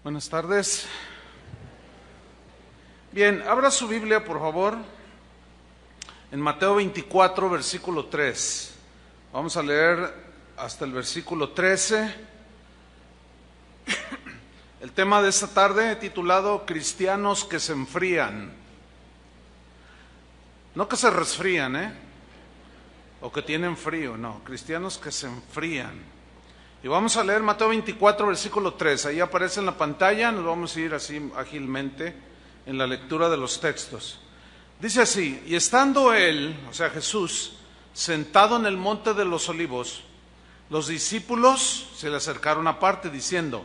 Buenas tardes. Bien, abra su Biblia, por favor, en Mateo 24, versículo 3. Vamos a leer hasta el versículo 13. El tema de esta tarde titulado Cristianos que se enfrían. No que se resfrían, o que tienen frío, no, cristianos que se enfrían. Y vamos a leer Mateo 24, versículo 3. Ahí aparece en la pantalla, nos vamos a ir así ágilmente en la lectura de los textos. Dice así: y estando él, o sea Jesús, sentado en el monte de los olivos, los discípulos se le acercaron aparte diciendo: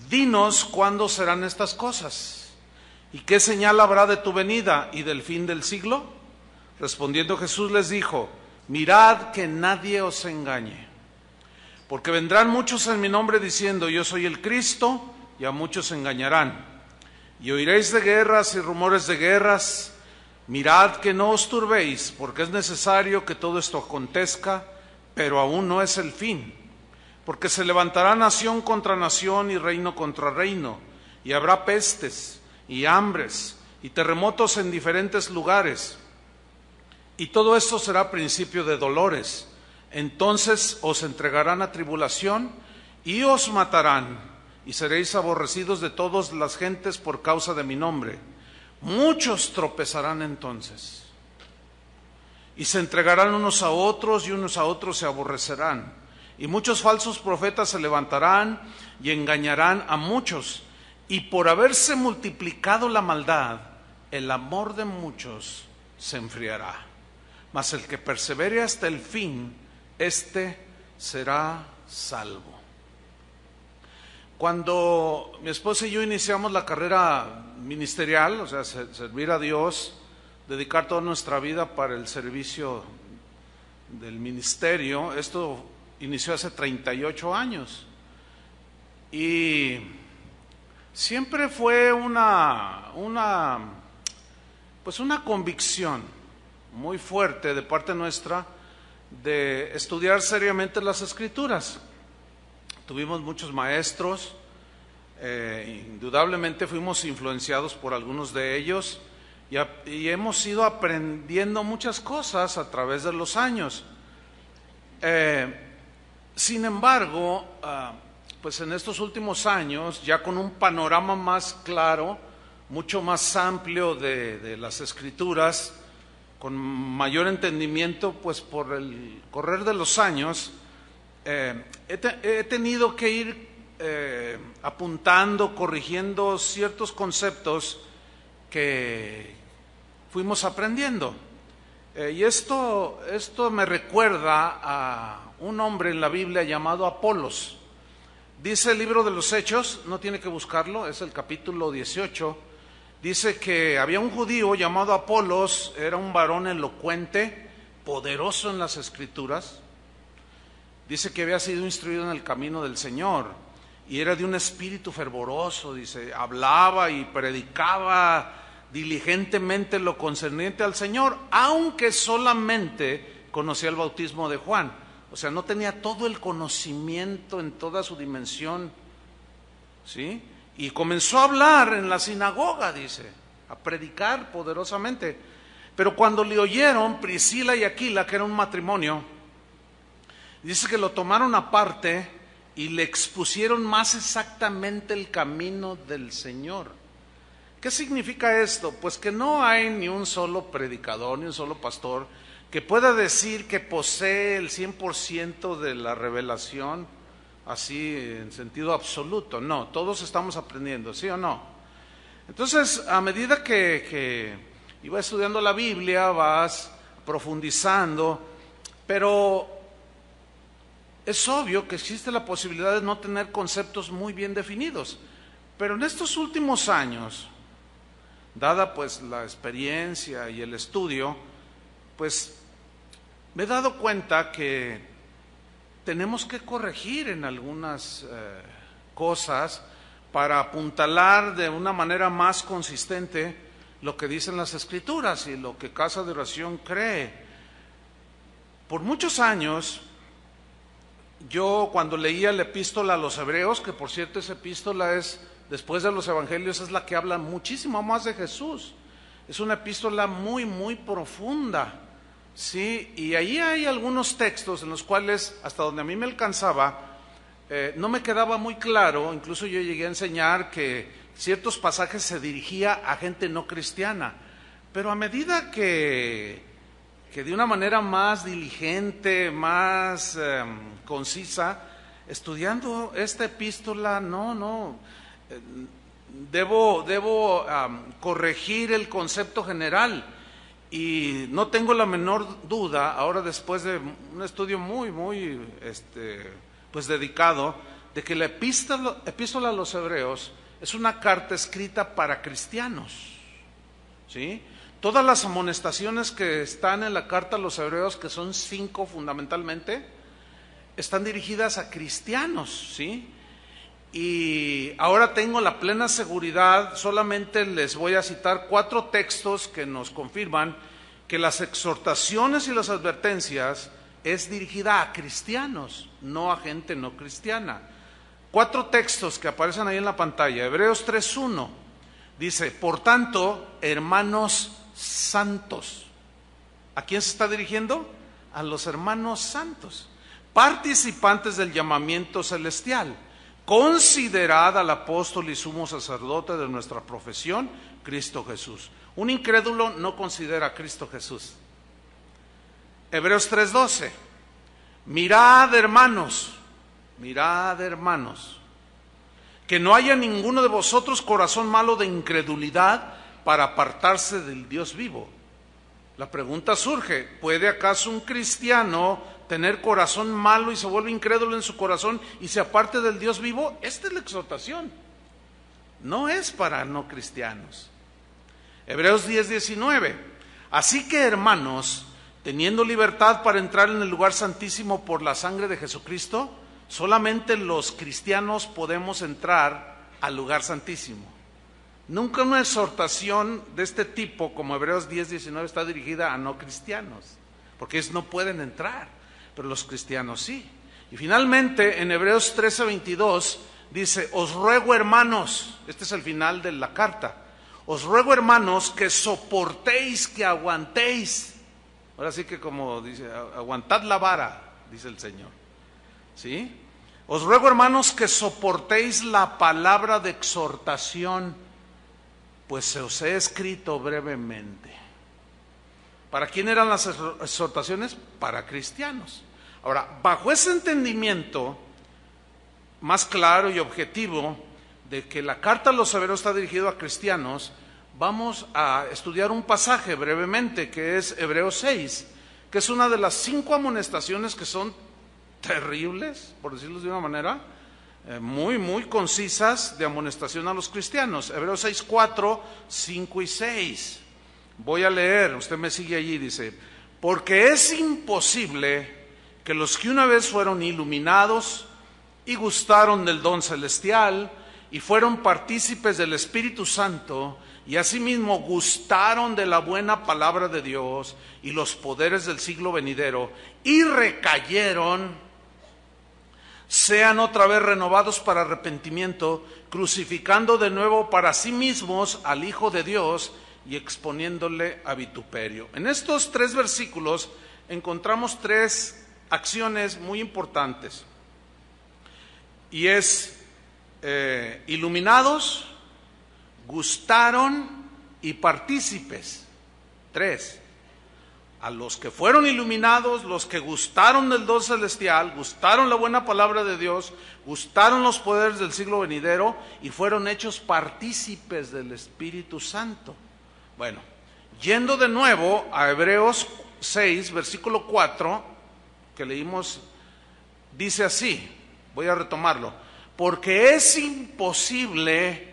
dinos cuándo serán estas cosas, y qué señal habrá de tu venida y del fin del siglo. Respondiendo Jesús les dijo: mirad que nadie os engañe, porque vendrán muchos en mi nombre diciendo: yo soy el Cristo, y a muchos engañarán. Y oiréis de guerras y rumores de guerras. Mirad que no os turbéis, porque es necesario que todo esto acontezca, pero aún no es el fin. Porque se levantará nación contra nación y reino contra reino, y habrá pestes y hambres y terremotos en diferentes lugares. Y todo esto será principio de dolores. Entonces os entregarán a tribulación y os matarán, y seréis aborrecidos de todas las gentes por causa de mi nombre. Muchos tropezarán entonces, y se entregarán unos a otros, y unos a otros se aborrecerán. Y muchos falsos profetas se levantarán y engañarán a muchos. Y por haberse multiplicado la maldad, el amor de muchos se enfriará. Mas el que persevere hasta el fin, este será salvo. Cuando mi esposa y yo iniciamos la carrera ministerial, o sea, servir a Dios, dedicar toda nuestra vida para el servicio del ministerio, esto inició hace 38 años. Y siempre fue una convicción muy fuerte de parte nuestra de estudiar seriamente las Escrituras. Tuvimos muchos maestros, indudablemente fuimos influenciados por algunos de ellos y hemos ido aprendiendo muchas cosas a través de los años. Sin embargo, pues en estos últimos años, ya con un panorama más claro, mucho más amplio de las Escrituras, con mayor entendimiento, pues por el correr de los años, he tenido que ir apuntando, corrigiendo ciertos conceptos que fuimos aprendiendo. Y esto me recuerda a un hombre en la Biblia llamado Apolos. Dice el libro de los Hechos, no tiene que buscarlo, es el capítulo 18, dice que había un judío llamado Apolos, era un varón elocuente, poderoso en las Escrituras. Dice que había sido instruido en el camino del Señor y era de un espíritu fervoroso, dice, hablaba y predicaba diligentemente lo concerniente al Señor, aunque solamente conocía el bautismo de Juan. O sea, no tenía todo el conocimiento en toda su dimensión, ¿sí? Y comenzó a hablar en la sinagoga, dice, a predicar poderosamente. Pero cuando le oyeron Priscila y Aquila, que era un matrimonio, dice que lo tomaron aparte y le expusieron más exactamente el camino del Señor. ¿Qué significa esto? Pues que no hay ni un solo predicador, ni un solo pastor que pueda decir que posee el 100% de la revelación, así en sentido absoluto. No, todos estamos aprendiendo, ¿sí o no? Entonces, a medida que iba estudiando la Biblia, vas profundizando, pero es obvio que existe la posibilidad de no tener conceptos muy bien definidos. Pero en estos últimos años, dada pues la experiencia y el estudio, pues me he dado cuenta que tenemos que corregir en algunas cosas para apuntalar de una manera más consistente lo que dicen las Escrituras y lo que Casa de Oración cree. Por muchos años yo cuando leía la epístola a los hebreos, que por cierto esa epístola es, después de los evangelios, es la que habla muchísimo más de Jesús. Es una epístola muy, muy profunda, ¿sí? Y ahí hay algunos textos en los cuales, hasta donde a mí me alcanzaba, no me quedaba muy claro. Incluso yo llegué a enseñar que ciertos pasajes se dirigía a gente no cristiana, pero a medida que de una manera más diligente, más concisa, estudiando esta epístola, debo corregir el concepto general, y no tengo la menor duda, ahora después de un estudio muy pues dedicado, de que la epístola a los hebreos es una carta escrita para cristianos, ¿sí? Todas las amonestaciones que están en la carta a los hebreos, que son 5 fundamentalmente, están dirigidas a cristianos, ¿sí? Y ahora tengo la plena seguridad, solamente les voy a citar 4 textos que nos confirman que las exhortaciones y las advertencias es dirigida a cristianos, no a gente no cristiana. 4 textos que aparecen ahí en la pantalla. Hebreos 3:1 dice: por tanto, hermanos santos. ¿A quién se está dirigiendo? A los hermanos santos, participantes del llamamiento celestial. Considerad al apóstol y sumo sacerdote de nuestra profesión, Cristo Jesús. Un incrédulo no considera a Cristo Jesús. Hebreos 3:12. Mirad, hermanos, que no haya ninguno de vosotros corazón malo de incredulidad para apartarse del Dios vivo. La pregunta surge: ¿puede acaso un cristiano tener corazón malo y se vuelve incrédulo en su corazón y se aparte del Dios vivo? Esta es la exhortación, no es para no cristianos. Hebreos 10:19. Así que, hermanos, teniendo libertad para entrar en el lugar santísimo por la sangre de Jesucristo, solamente los cristianos podemos entrar al lugar santísimo. Nunca una exhortación de este tipo, como Hebreos 10:19, está dirigida a no cristianos, porque ellos no pueden entrar, pero los cristianos sí. Y finalmente, en Hebreos 13:22, dice: os ruego, hermanos, este es el final de la carta, os ruego, hermanos, que soportéis, que aguantéis. Ahora sí que, como dice, aguantad la vara, dice el Señor, ¿sí? Os ruego, hermanos, que soportéis la palabra de exhortación, pues se os he escrito brevemente. ¿Para quién eran las exhortaciones? Para cristianos. Ahora, bajo ese entendimiento más claro y objetivo de que la carta a los hebreos está dirigida a cristianos, vamos a estudiar un pasaje brevemente, que es Hebreos 6, que es una de las 5 amonestaciones que son terribles, por decirlo de una manera, muy concisas, de amonestación a los cristianos. Hebreos 6, 4, 5 y 6. Voy a leer, usted me sigue allí, dice: porque es imposible que los que una vez fueron iluminados y gustaron del don celestial y fueron partícipes del Espíritu Santo y asimismo gustaron de la buena palabra de Dios y los poderes del siglo venidero y recayeron, sean otra vez renovados para arrepentimiento, crucificando de nuevo para sí mismos al Hijo de Dios y exponiéndole a vituperio. En estos 3 versículos encontramos 3 acciones muy importantes, y es iluminados, gustaron y partícipes. 3. A los que fueron iluminados, los que gustaron del don celestial, gustaron la buena palabra de Dios, gustaron los poderes del siglo venidero y fueron hechos partícipes del Espíritu Santo. Bueno, yendo de nuevo a Hebreos 6, versículo 4, que leímos, dice así, voy a retomarlo: porque es imposible,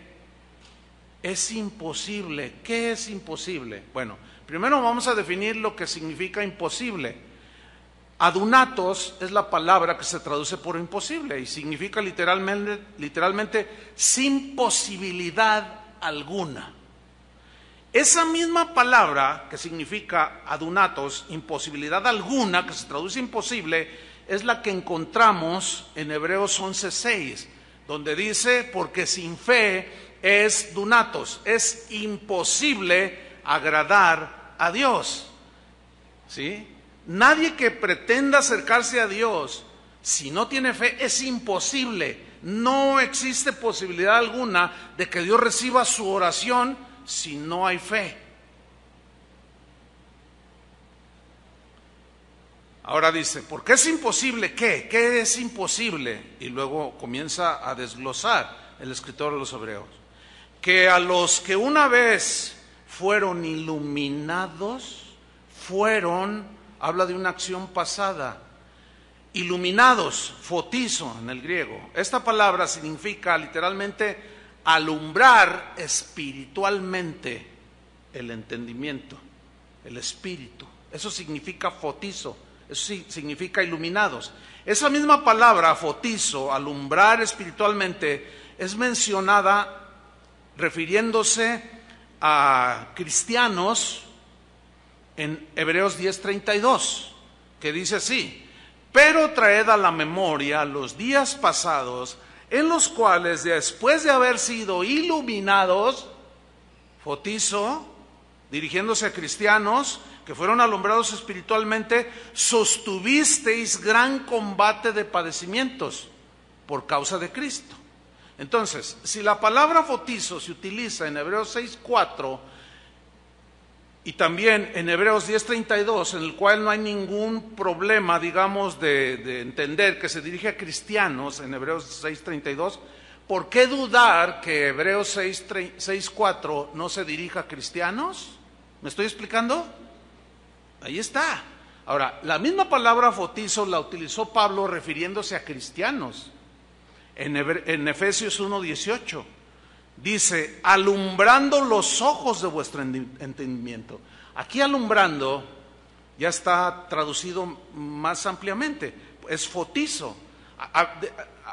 ¿qué es imposible? Bueno, primero vamos a definir lo que significa imposible. Adunatos es la palabra que se traduce por imposible y significa literalmente sin posibilidad alguna. Esa misma palabra que significa adunatos, imposibilidad alguna, que se traduce imposible, es la que encontramos en Hebreos 11:6, donde dice, porque sin fe es dunatos, es imposible agradar a Dios. ¿Sí? Nadie que pretenda acercarse a Dios, si no tiene fe, es imposible. No existe posibilidad alguna de que Dios reciba su oración si no hay fe. Ahora dice, ¿por qué es imposible? ¿Qué es imposible? Y luego comienza a desglosar el escritor de los Hebreos. Que a los que una vez fueron iluminados, habla de una acción pasada, iluminados, fotizo en el griego. Esta palabra significa literalmente alumbrar espiritualmente el entendimiento, el espíritu. Eso significa fotizo, eso sí, significa iluminados. Esa misma palabra, fotizo, alumbrar espiritualmente, es mencionada refiriéndose a cristianos en Hebreos 10:32, que dice así: pero traed a la memoria los días pasados, en los cuales después de haber sido iluminados, fotizo, dirigiéndose a cristianos que fueron alumbrados espiritualmente, sostuvisteis gran combate de padecimientos por causa de Cristo. Entonces, si la palabra fotizo se utiliza en Hebreos 6:4 y también en Hebreos 10:32, en el cual no hay ningún problema, digamos, de entender que se dirige a cristianos en Hebreos 6:32, ¿por qué dudar que Hebreos 6:4 no se dirija a cristianos? ¿Me estoy explicando? Ahí está. Ahora, la misma palabra fotizo la utilizó Pablo refiriéndose a cristianos. En Efesios 1:18 dice, alumbrando los ojos de vuestro entendimiento. Aquí alumbrando ya está traducido más ampliamente, es fotizo.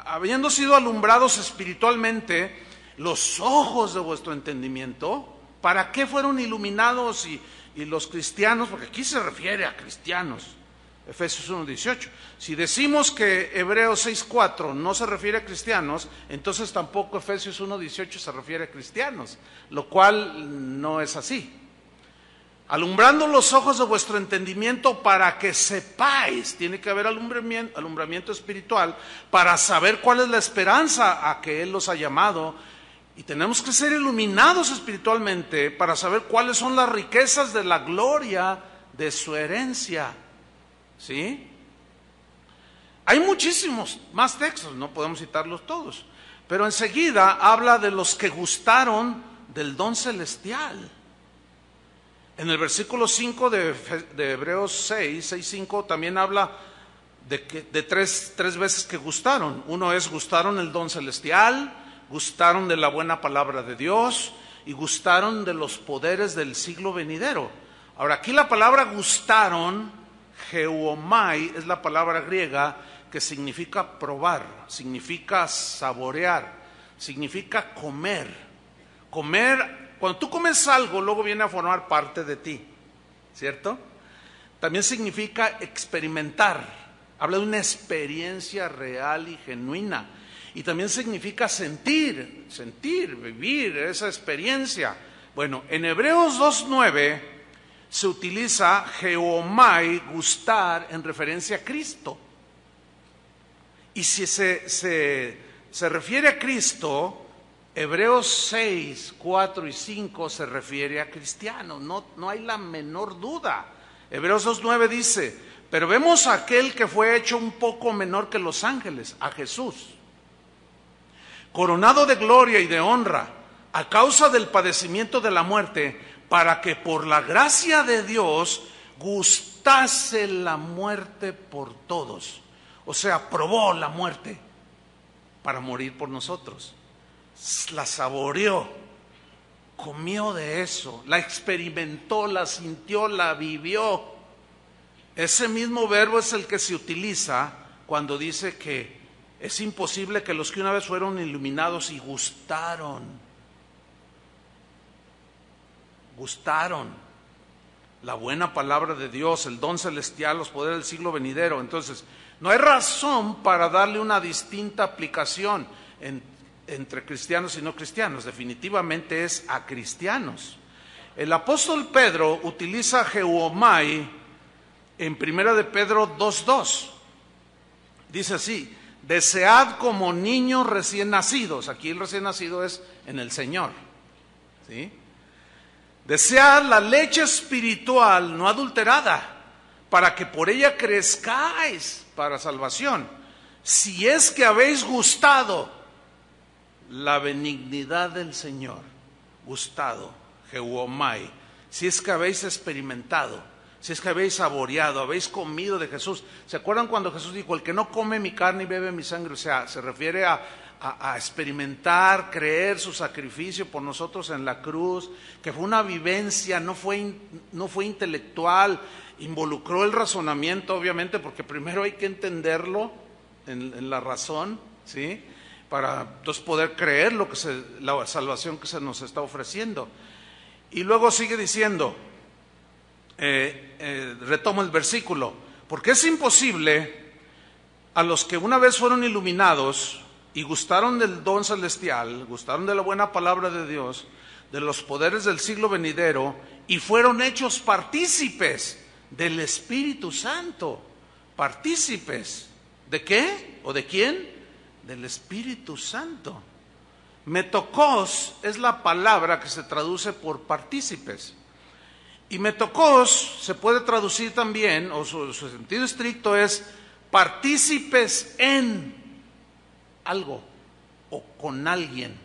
Habiendo sido alumbrados espiritualmente los ojos de vuestro entendimiento, ¿para qué fueron iluminados y los cristianos? Porque aquí se refiere a cristianos. Efesios 1:18. Si decimos que Hebreos 6:4 no se refiere a cristianos, entonces tampoco Efesios 1:18 se refiere a cristianos, lo cual no es así. Alumbrando los ojos de vuestro entendimiento para que sepáis, tiene que haber alumbramiento espiritual para saber cuál es la esperanza a que Él los ha llamado, y tenemos que ser iluminados espiritualmente para saber cuáles son las riquezas de la gloria de su herencia. ¿Sí? Hay muchísimos más textos, no podemos citarlos todos, pero enseguida habla de los que gustaron del don celestial. En el versículo 5 de Hebreos 6:5 también habla de tres veces que gustaron. Uno es gustaron el don celestial, gustaron de la buena palabra de Dios y gustaron de los poderes del siglo venidero. Ahora, aquí la palabra gustaron, geomai, es la palabra griega que significa probar, significa saborear, significa comer. Comer, cuando tú comes algo, luego viene a formar parte de ti, ¿cierto? También significa experimentar, habla de una experiencia real y genuina. Y también significa sentir, vivir esa experiencia. Bueno, en Hebreos 2:9 se utiliza geomai, gustar, en referencia a Cristo. Y si se refiere a Cristo, Hebreos 6:4 y 5 se refiere a cristianos, no hay la menor duda. Hebreos 2:9 dice, pero vemos a aquel que fue hecho un poco menor que los ángeles, a Jesús, coronado de gloria y de honra, a causa del padecimiento de la muerte, para que por la gracia de Dios gustase la muerte por todos. O sea, probó la muerte para morir por nosotros. La saboreó, comió de eso, la experimentó, la sintió, la vivió. Ese mismo verbo es el que se utiliza cuando dice que es imposible que los que una vez fueron iluminados y gustaron. la buena palabra de Dios, el don celestial, los poderes del siglo venidero. Entonces, no hay razón para darle una distinta aplicación entre cristianos y no cristianos. Definitivamente es a cristianos. El apóstol Pedro utiliza Geomai en 1 de Pedro 2:2. Dice así: desead como niños recién nacidos. Aquí el recién nacido es en el Señor, ¿sí? Desead la leche espiritual no adulterada, para que por ella crezcáis para salvación, si es que habéis gustado la benignidad del Señor. Gustado, Geomai, si es que habéis experimentado, si es que habéis saboreado, habéis comido de Jesús. ¿Se acuerdan cuando Jesús dijo: el que no come mi carne y bebe mi sangre? O sea, se refiere a experimentar, creer su sacrificio por nosotros en la cruz, que fue una vivencia, no fue intelectual, involucró el razonamiento, obviamente, porque primero hay que entenderlo en la razón, ¿sí? Para entonces poder creer la salvación que se nos está ofreciendo. Y luego sigue diciendo, retomo el versículo: porque es imposible a los que una vez fueron iluminados y gustaron del don celestial, gustaron de la buena palabra de Dios, de los poderes del siglo venidero, y fueron hechos partícipes del Espíritu Santo. ¿Partícipes de qué? ¿O de quién? Del Espíritu Santo. Metokos es la palabra que se traduce por partícipes. Y metokos se puede traducir también, o su sentido estricto es partícipes en algo o con alguien,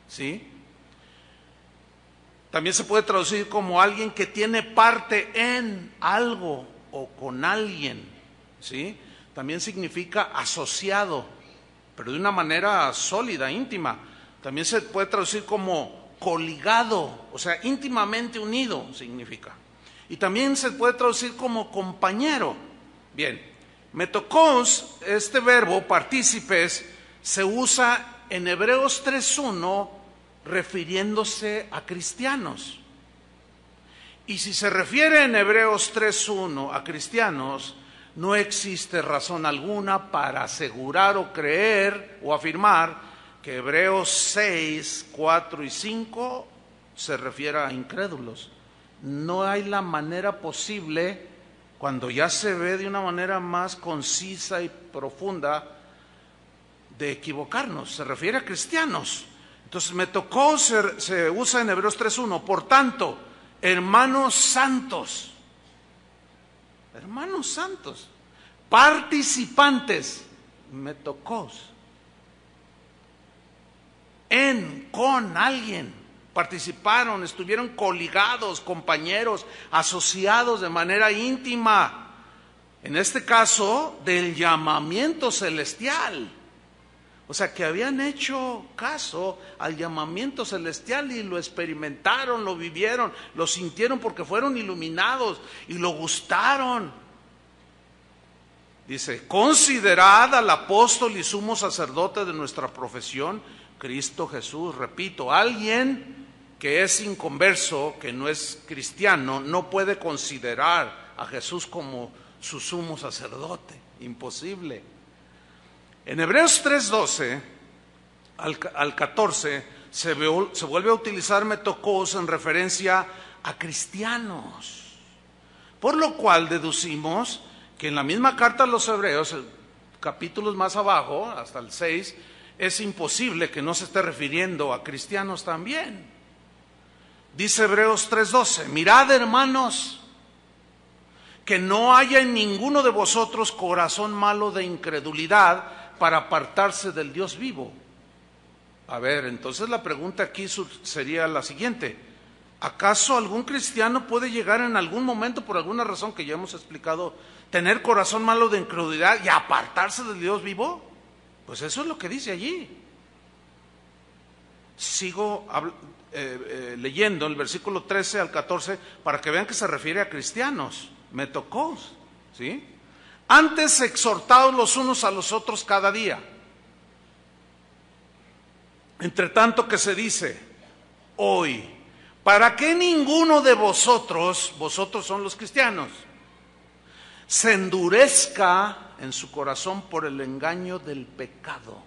¿sí? También se puede traducir como alguien que tiene parte en algo o con alguien, ¿sí? También significa asociado, pero de una manera sólida, íntima. También se puede traducir como coligado, o sea, íntimamente unido significa. Y también se puede traducir como compañero. Bien, metokos, este verbo, partícipes, se usa en Hebreos 3:1 refiriéndose a cristianos. Y si se refiere en Hebreos 3:1 a cristianos, no existe razón alguna para asegurar o creer o afirmar que Hebreos 6, 4 y 5 se refiere a incrédulos. No hay la manera posible, cuando ya se ve de una manera más concisa y profunda, de equivocarnos. Se refiere a cristianos. Entonces metokos se usa en Hebreos 3:1. Por tanto, hermanos santos, participantes, metokos, con alguien, participaron, estuvieron coligados, compañeros, asociados de manera íntima, en este caso del llamamiento celestial. O sea, que habían hecho caso al llamamiento celestial y lo experimentaron, lo vivieron, lo sintieron porque fueron iluminados y lo gustaron. Dice: considerad al apóstol y sumo sacerdote de nuestra profesión, Cristo Jesús. Repito, alguien que es inconverso, que no es cristiano, no puede considerar a Jesús como su sumo sacerdote. Imposible. En Hebreos 3:12 al 14 se vuelve a utilizar metokos en referencia a cristianos, por lo cual deducimos que en la misma carta a los Hebreos, capítulos más abajo, hasta el 6, es imposible que no se esté refiriendo a cristianos también. Dice Hebreos 3:12: mirad, hermanos, que no haya en ninguno de vosotros corazón malo de incredulidad para apartarse del Dios vivo. A ver, entonces la pregunta aquí sería la siguiente: ¿acaso algún cristiano puede llegar en algún momento, por alguna razón que ya hemos explicado, tener corazón malo de incredulidad y apartarse del Dios vivo? Pues eso es lo que dice allí. Sigo leyendo el versículo 13 al 14 para que vean que se refiere a cristianos, metokos, ¿sí? Antes exhortados los unos a los otros cada día, entre tanto que se dice hoy, para que ninguno de vosotros son los cristianos, se endurezca en su corazón por el engaño del pecado.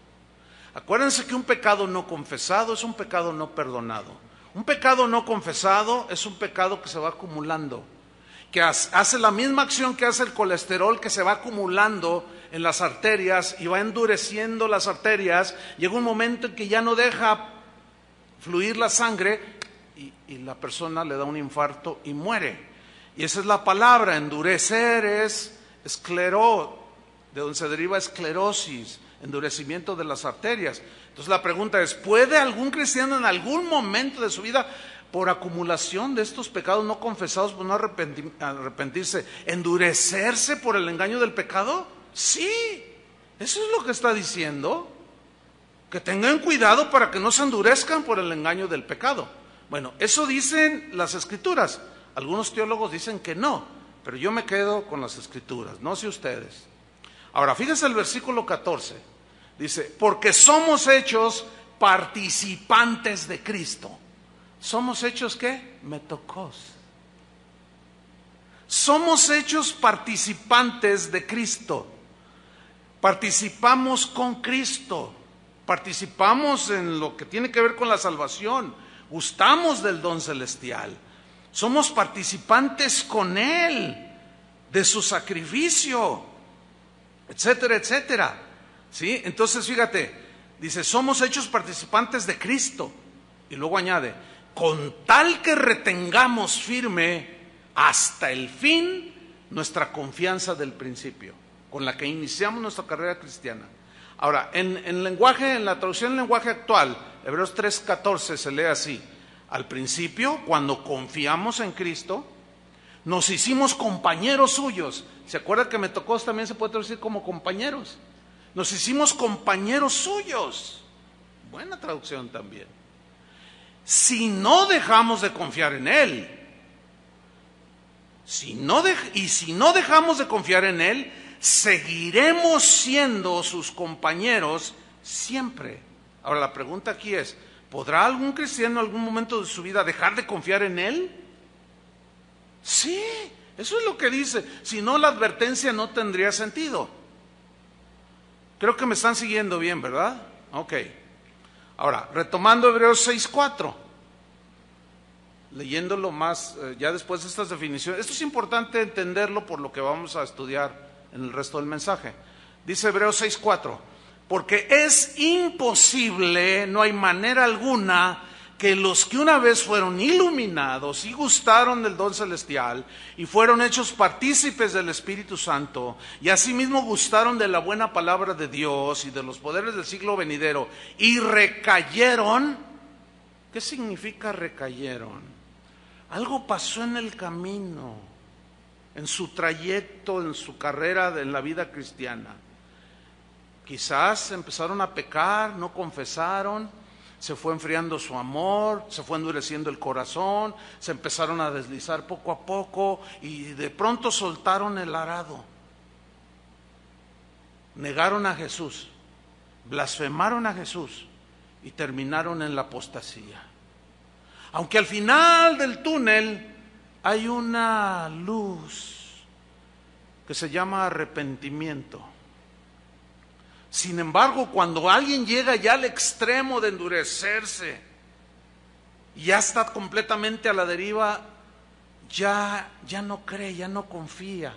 Acuérdense que un pecado no confesado es un pecado no perdonado. Un pecado no confesado es un pecado que se va acumulando, que hace la misma acción que hace el colesterol, que se va acumulando en las arterias y va endureciendo las arterias. Llega un momento en que ya no deja fluir la sangre y la persona le da un infarto y muere. Y esa es la palabra, endurecer es escleró, de donde se deriva esclerosis, endurecimiento de las arterias. Entonces la pregunta es, ¿puede algún cristiano en algún momento de su vida, por acumulación de estos pecados no confesados, por no arrepentirse, endurecerse por el engaño del pecado? Sí, eso es lo que está diciendo, que tengan cuidado para que no se endurezcan por el engaño del pecado. Bueno, eso dicen las Escrituras. Algunos teólogos dicen que no, pero yo me quedo con las Escrituras, no sé ustedes. Ahora, fíjense el versículo 14, dice, porque somos hechos participantes de Cristo. ¿Somos hechos qué? Metocos. Somos hechos participantes de Cristo. Participamos con Cristo. Participamos en lo que tiene que ver con la salvación. Gustamos del don celestial. Somos participantes con Él, de su sacrificio, etcétera, etcétera. ¿Sí? Entonces, fíjate, dice, somos hechos participantes de Cristo. Y luego añade, con tal que retengamos firme hasta el fin nuestra confianza del principio, con la que iniciamos nuestra carrera cristiana. Ahora, en la traducción en lenguaje actual, Hebreos 3:14 se lee así: al principio, cuando confiamos en Cristo, nos hicimos compañeros suyos. ¿Se acuerda que Metocos también se puede traducir como compañeros? Nos hicimos compañeros suyos. Buena traducción también. Si no dejamos de confiar en Él, si no dejamos de confiar en Él, seguiremos siendo sus compañeros siempre. Ahora la pregunta aquí es, ¿podrá algún cristiano en algún momento de su vida dejar de confiar en Él? Sí, eso es lo que dice. Si no, la advertencia no tendría sentido. Creo que me están siguiendo bien, ¿verdad? Ok. Ahora, retomando Hebreos 6:4, leyéndolo más, ya después de estas definiciones. Esto es importante entenderlo por lo que vamos a estudiar en el resto del mensaje. Dice Hebreos 6:4, porque es imposible, no hay manera alguna, que los que una vez fueron iluminados y gustaron del don celestial y fueron hechos partícipes del Espíritu Santo y asimismo gustaron de la buena palabra de Dios y de los poderes del siglo venidero y recayeron. ¿Qué significa recayeron? Algo pasó en el camino, en su trayecto, en su carrera, en la vida cristiana. Quizás empezaron a pecar, no confesaron, se fue enfriando su amor, se fue endureciendo el corazón, se empezaron a deslizar poco a poco y de pronto soltaron el arado. Negaron a Jesús, blasfemaron a Jesús y terminaron en la apostasía. Aunque al final del túnel hay una luz que se llama arrepentimiento. Sin embargo, cuando alguien llega ya al extremo de endurecerse y ya está completamente a la deriva, ya no cree, ya no confía.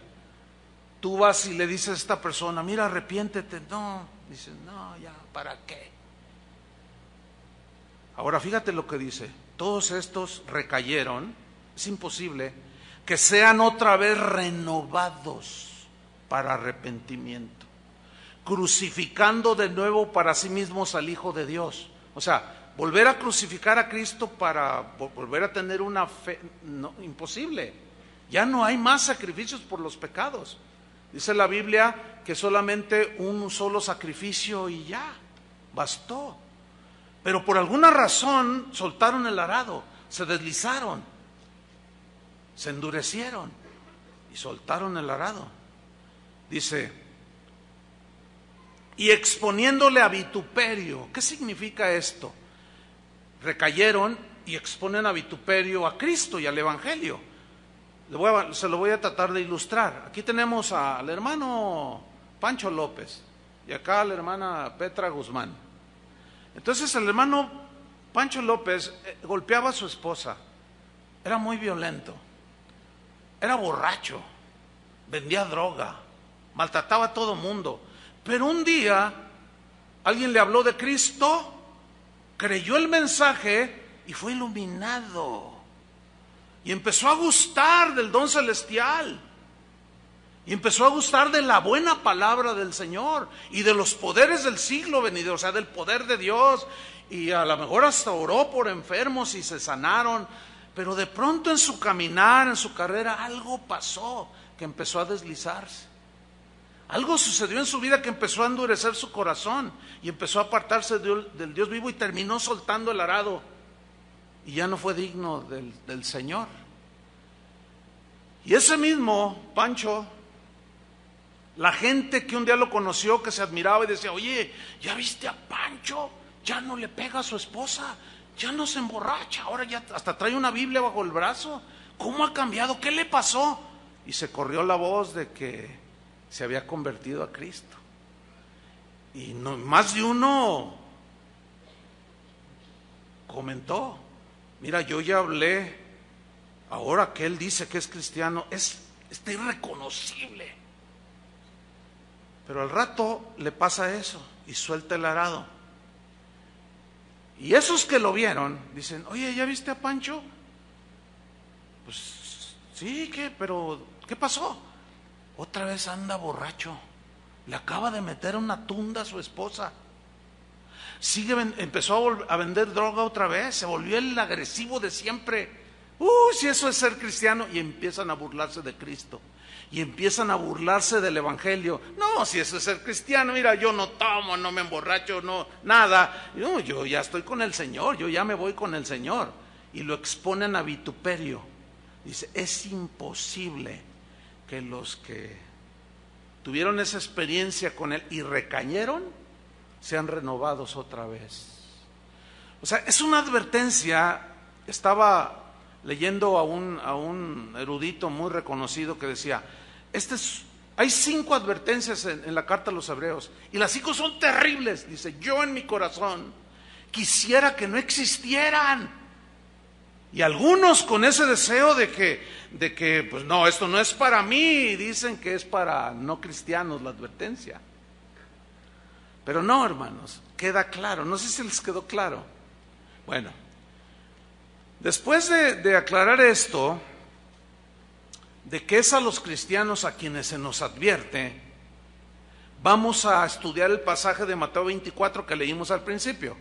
Tú vas y le dices a esta persona, mira, arrepiéntete. No, dice, no, ya, ¿para qué? Ahora fíjate lo que dice, todos estos recayeron, es imposible que sean otra vez renovados para arrepentimiento, crucificando de nuevo para sí mismos al Hijo de Dios. O sea, volver a crucificar a Cristo para volver a tener una fe, no, imposible. Ya no hay más sacrificios por los pecados. Dice la Biblia que solamente un solo sacrificio y ya, bastó. Pero por alguna razón soltaron el arado, se deslizaron, se endurecieron y soltaron el arado. Dice, y exponiéndole a vituperio. ¿Qué significa esto? Recayeron y exponen a vituperio a Cristo y al Evangelio. Se lo voy a tratar de ilustrar. Aquí tenemos al hermano Pancho López y acá a la hermana Petra Guzmán. Entonces el hermano Pancho López golpeaba a su esposa, era muy violento, era borracho, vendía droga, maltrataba a todo mundo. Pero un día alguien le habló de Cristo, creyó el mensaje y fue iluminado. Y empezó a gustar del don celestial. Y empezó a gustar de la buena palabra del Señor y de los poderes del siglo venidero, o sea, del poder de Dios. Y a lo mejor hasta oró por enfermos y se sanaron. Pero de pronto en su caminar, en su carrera, algo pasó que empezó a deslizarse. Algo sucedió en su vida que empezó a endurecer su corazón y empezó a apartarse del Dios vivo y terminó soltando el arado y ya no fue digno del Señor. Y ese mismo Pancho, la gente que un día lo conoció, que se admiraba y decía, oye, ¿ya viste a Pancho? Ya no le pega a su esposa, ya no se emborracha, ahora ya hasta trae una Biblia bajo el brazo. ¿Cómo ha cambiado? ¿Qué le pasó? Y se corrió la voz de que se había convertido a Cristo. Y no, más de uno comentó, mira, yo ya hablé, ahora que él dice que es cristiano, está irreconocible. Pero al rato le pasa eso y suelta el arado. Y esos que lo vieron dicen, oye, ¿ya viste a Pancho? Pues sí, pero ¿qué pasó? Otra vez anda borracho, le acaba de meter una tunda a su esposa, empezó a vender droga otra vez, se volvió el agresivo de siempre. Si eso es ser cristiano. Y empiezan a burlarse de Cristo y empiezan a burlarse del Evangelio. No, si eso es ser cristiano, mira, yo no tomo, no me emborracho, no, nada. No, yo ya estoy con el Señor, yo ya me voy con el Señor. Y lo exponen a vituperio. Dice, es imposible que los que tuvieron esa experiencia con Él y recayeron, sean renovados otra vez. O sea, es una advertencia. Estaba leyendo a un erudito muy reconocido que decía, hay 5 advertencias en la carta a los Hebreos, y las 5 son terribles. Dice, yo en mi corazón quisiera que no existieran. Y algunos con ese deseo de que pues no, esto no es para mí, dicen que es para no cristianos la advertencia. Pero no, hermanos, queda claro, no sé si les quedó claro. Bueno, después de aclarar esto, de que es a los cristianos a quienes se nos advierte, vamos a estudiar el pasaje de Mateo 24 que leímos al principio.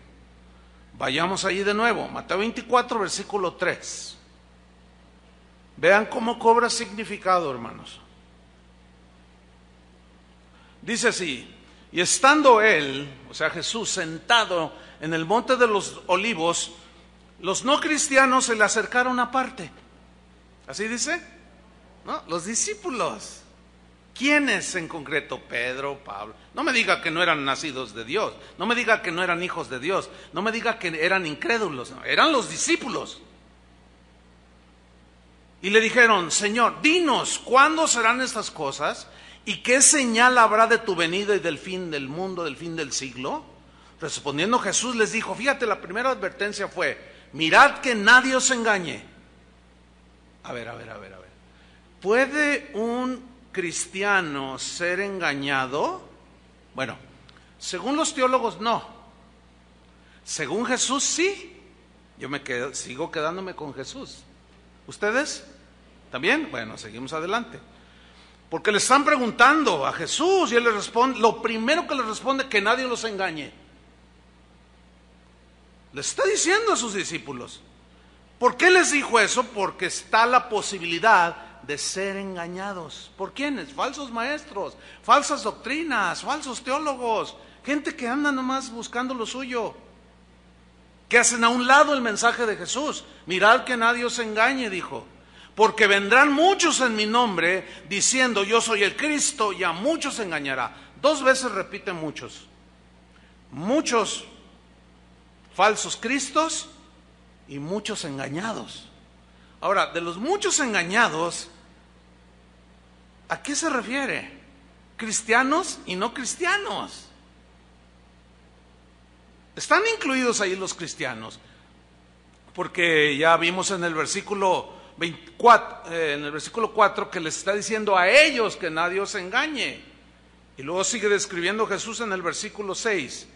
Vayamos allí de nuevo, Mateo 24, versículo 3. Vean cómo cobra significado, hermanos. Dice así, y estando él, o sea Jesús, sentado en el monte de los olivos, los no cristianos se le acercaron aparte. ¿Así dice? ¿No? Los discípulos. ¿Quiénes en concreto? Pedro, Pablo. No me diga que no eran nacidos de Dios, no me diga que no eran hijos de Dios, no me diga que eran incrédulos, no, eran los discípulos. Y le dijeron, Señor, dinos, ¿cuándo serán estas cosas? ¿Y qué señal habrá de tu venida y del fin del mundo, del fin del siglo? Respondiendo Jesús les dijo, fíjate, la primera advertencia fue, mirad que nadie os engañe. A ver. ¿Puede un cristiano ser engañado? Bueno, según los teólogos no. Según Jesús sí. Yo sigo quedándome con Jesús. ¿Ustedes? ¿También? Bueno, seguimos adelante. Porque le están preguntando a Jesús y Él les responde, lo primero que les responde, que nadie los engañe. Les está diciendo a sus discípulos. ¿Por qué les dijo eso? Porque está la posibilidad de ser engañados. ¿Por quiénes? Falsos maestros, falsas doctrinas, falsos teólogos, gente que anda nomás buscando lo suyo, que hacen a un lado el mensaje de Jesús. Mirad que nadie os engañe, dijo, porque vendrán muchos en mi nombre diciendo yo soy el Cristo, y a muchos engañará. 2 veces repite muchos falsos cristos y muchos engañados. Ahora, de los muchos engañados, ¿a qué se refiere? Cristianos y no cristianos. Están incluidos ahí los cristianos, porque ya vimos en el versículo 24, en el versículo 4, que les está diciendo a ellos que nadie os engañe. Y luego sigue describiendo Jesús en el versículo 6: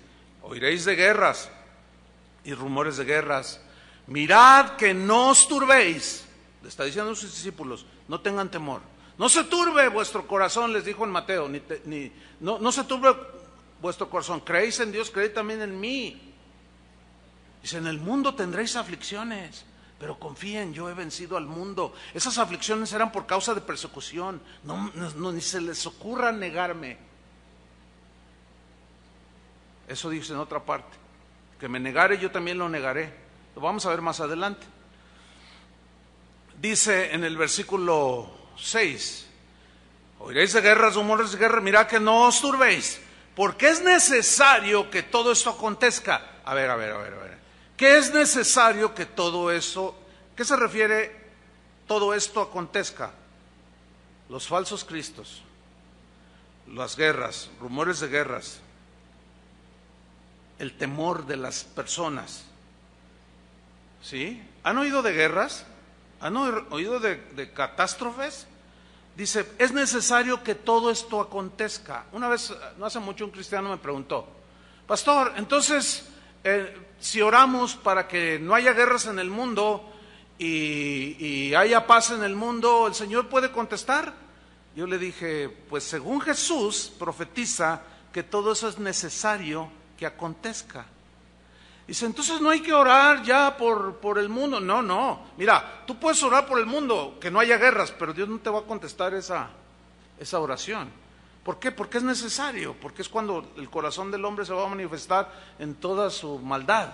oiréis de guerras y rumores de guerras. Mirad que no os turbéis. Le está diciendo a sus discípulos: no tengan temor. No se turbe vuestro corazón, les dijo en Mateo. No se turbe vuestro corazón. Creéis en Dios, creed también en mí. Dice: en el mundo tendréis aflicciones, pero confíen, yo he vencido al mundo. Esas aflicciones eran por causa de persecución. Ni se les ocurra negarme. Eso dice en otra parte: que me negare, yo también lo negaré. Lo vamos a ver más adelante. Dice en el versículo 6: oiréis de guerras, rumores de guerra, mirad que no os turbéis, porque es necesario que todo esto acontezca. A ver. ¿Qué es necesario que todo eso? ¿Qué se refiere todo esto acontezca? Los falsos cristos, las guerras, rumores de guerras, el temor de las personas. ¿Sí? ¿Han oído de guerras? ¿Han oído de catástrofes? Dice: es necesario que todo esto acontezca. Una vez, no hace mucho, un cristiano me preguntó: pastor, entonces, si oramos para que no haya guerras en el mundo y haya paz en el mundo, ¿el Señor puede contestar? Yo le dije: pues según Jesús profetiza que todo eso es necesario que acontezca. Dice: entonces no hay que orar ya por el mundo. No, mira, tú puedes orar por el mundo, que no haya guerras, pero Dios no te va a contestar esa oración. ¿Por qué? Porque es necesario, porque es cuando el corazón del hombre se va a manifestar en toda su maldad.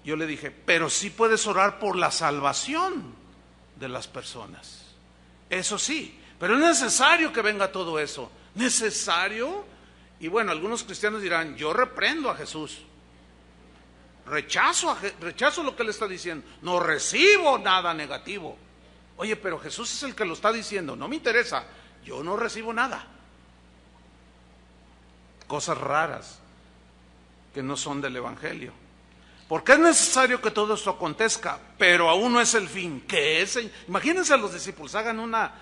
Yo le dije: pero sí puedes orar por la salvación de las personas. Eso sí, pero es necesario que venga todo eso. ¿Necesario? Y bueno, algunos cristianos dirán: yo reprendo a Jesús. Rechazo lo que él está diciendo. No recibo nada negativo. Oye, pero Jesús es el que lo está diciendo. No me interesa. Yo no recibo nada. Cosas raras que no son del Evangelio. Porque es necesario que todo esto acontezca, pero aún no es el fin. ¿Qué es? Imagínense a los discípulos, hagan una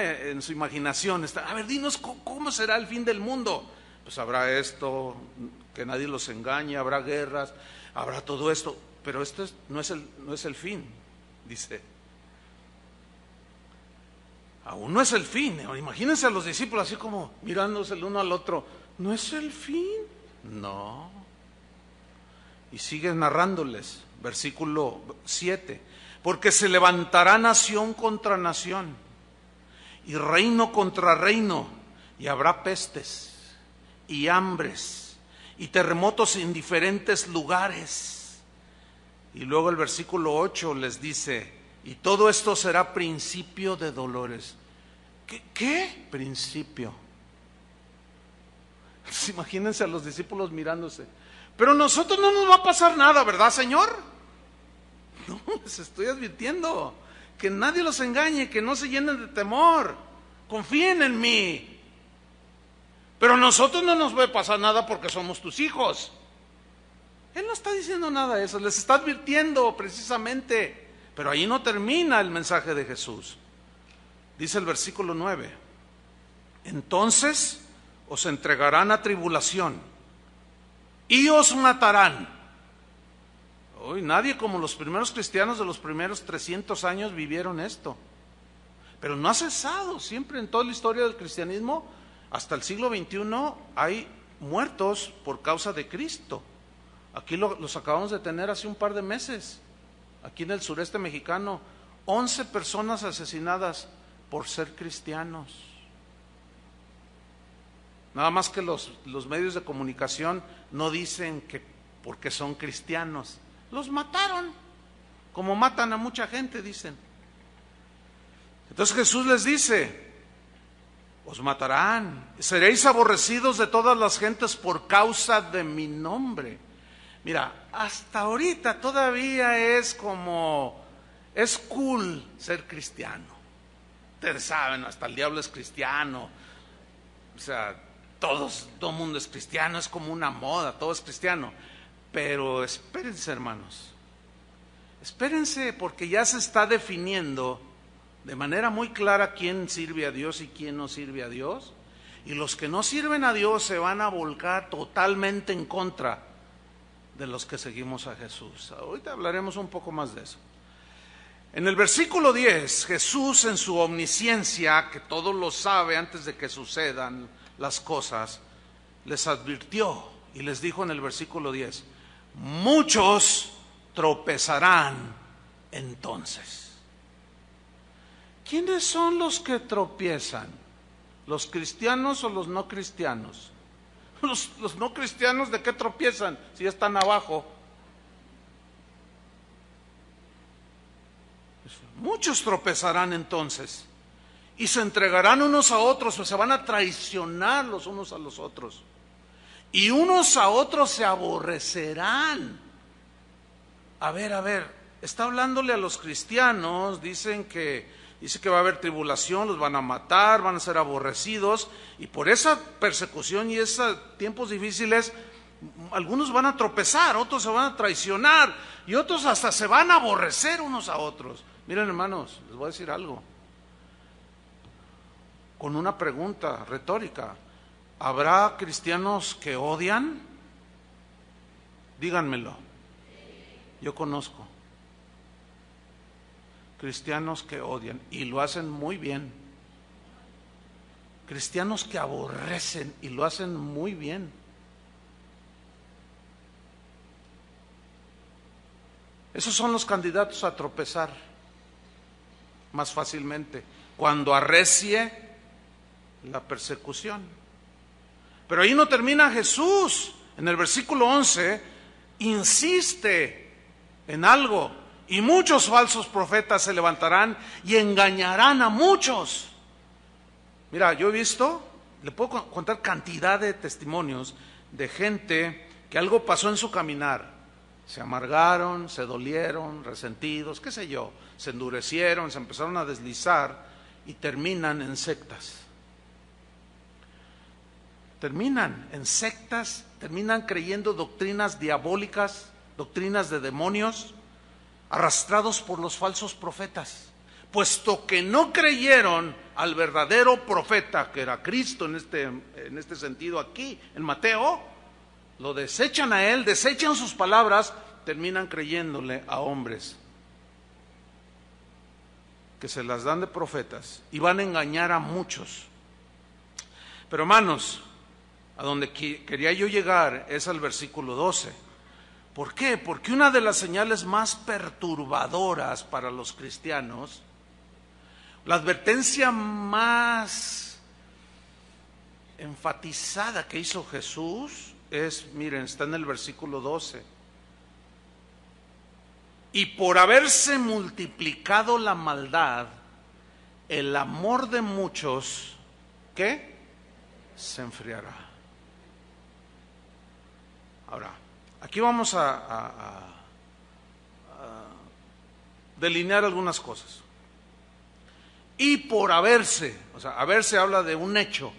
en su imaginación. A ver, dinos cómo será el fin del mundo. Pues habrá esto, que nadie los engañe, habrá guerras, habrá todo esto, pero esto no es el fin, dice. Aún no es el fin. Imagínense a los discípulos así como mirándose el uno al otro. ¿No es el fin? No. Y sigue narrándoles, versículo 7. Porque se levantará nación contra nación, y reino contra reino, y habrá pestes, y hambres, y terremotos en diferentes lugares. Y luego el versículo 8 les dice: y todo esto será principio de dolores. ¿Qué? Principio. Pues imagínense a los discípulos mirándose. Pero a nosotros no nos va a pasar nada, ¿verdad, Señor? No, les estoy advirtiendo que nadie los engañe, que no se llenen de temor. Confíen en mí. Pero a nosotros no nos va a pasar nada porque somos tus hijos. Él no está diciendo nada de eso, les está advirtiendo precisamente. Pero ahí no termina el mensaje de Jesús. Dice el versículo 9: entonces os entregarán a tribulación y os matarán. Hoy nadie como los primeros cristianos de los primeros 300 años vivieron esto. Pero no ha cesado, siempre en toda la historia del cristianismo, hasta el siglo XXI, hay muertos por causa de Cristo. Aquí los acabamos de tener hace un par de meses, aquí en el sureste mexicano, 11 personas asesinadas por ser cristianos. Nada más que los medios de comunicación no dicen que porque son cristianos. Los mataron, como matan a mucha gente, dicen. Entonces Jesús les dice: os matarán, seréis aborrecidos de todas las gentes por causa de mi nombre. Mira, hasta ahorita todavía es cool ser cristiano. Ustedes saben, hasta el diablo es cristiano. O sea, todo el mundo es cristiano, es como una moda, todo es cristiano. Pero espérense, hermanos. Espérense, porque ya se está definiendo de manera muy clara quién sirve a Dios y quién no sirve a Dios. Y los que no sirven a Dios se van a volcar totalmente en contra de los que seguimos a Jesús. Ahorita hablaremos un poco más de eso. En el versículo 10, Jesús, en su omnisciencia, que todo lo sabe antes de que sucedan las cosas, les advirtió y les dijo en el versículo 10: muchos tropezarán entonces. ¿Quiénes son los que tropiezan? ¿Los cristianos o los no cristianos? Los no cristianos, ¿de qué tropiezan si ya están abajo? Muchos tropezarán entonces y se entregarán unos a otros, o se van a traicionar los unos a los otros, y unos a otros se aborrecerán. A ver, está hablándole a los cristianos. Dice que va a haber tribulación, los van a matar, van a ser aborrecidos, y por esa persecución y esos tiempos difíciles, algunos van a tropezar, otros se van a traicionar, y otros hasta se van a aborrecer unos a otros. Miren, hermanos, les voy a decir algo, con una pregunta retórica: ¿habrá cristianos que odian? Díganmelo. Yo conozco cristianos que odian y lo hacen muy bien. Cristianos que aborrecen y lo hacen muy bien. Esos son los candidatos a tropezar más fácilmente cuando arrecie la persecución. Pero ahí no termina Jesús. En el versículo 11 insiste en algo: y muchos falsos profetas se levantarán y engañarán a muchos. Mira, yo he visto, le puedo contar cantidad de testimonios de gente que algo pasó en su caminar. Se amargaron, se dolieron, resentidos, qué sé yo, se endurecieron, se empezaron a deslizar y terminan en sectas. Terminan en sectas, terminan creyendo doctrinas diabólicas, doctrinas de demonios, arrastrados por los falsos profetas, puesto que no creyeron al verdadero profeta, que era Cristo en este sentido aquí, en Mateo. Lo desechan a él, desechan sus palabras, terminan creyéndole a hombres que se las dan de profetas y van a engañar a muchos. Pero hermanos, a donde quería yo llegar es al versículo 12. ¿Por qué? Porque una de las señales más perturbadoras para los cristianos, la advertencia más enfatizada que hizo Jesús es, miren, está en el versículo 12. Y por haberse multiplicado la maldad, el amor de muchos, ¿qué? Se enfriará. Ahora, aquí vamos a delinear algunas cosas. Y por haberse, o sea, haberse habla de un hecho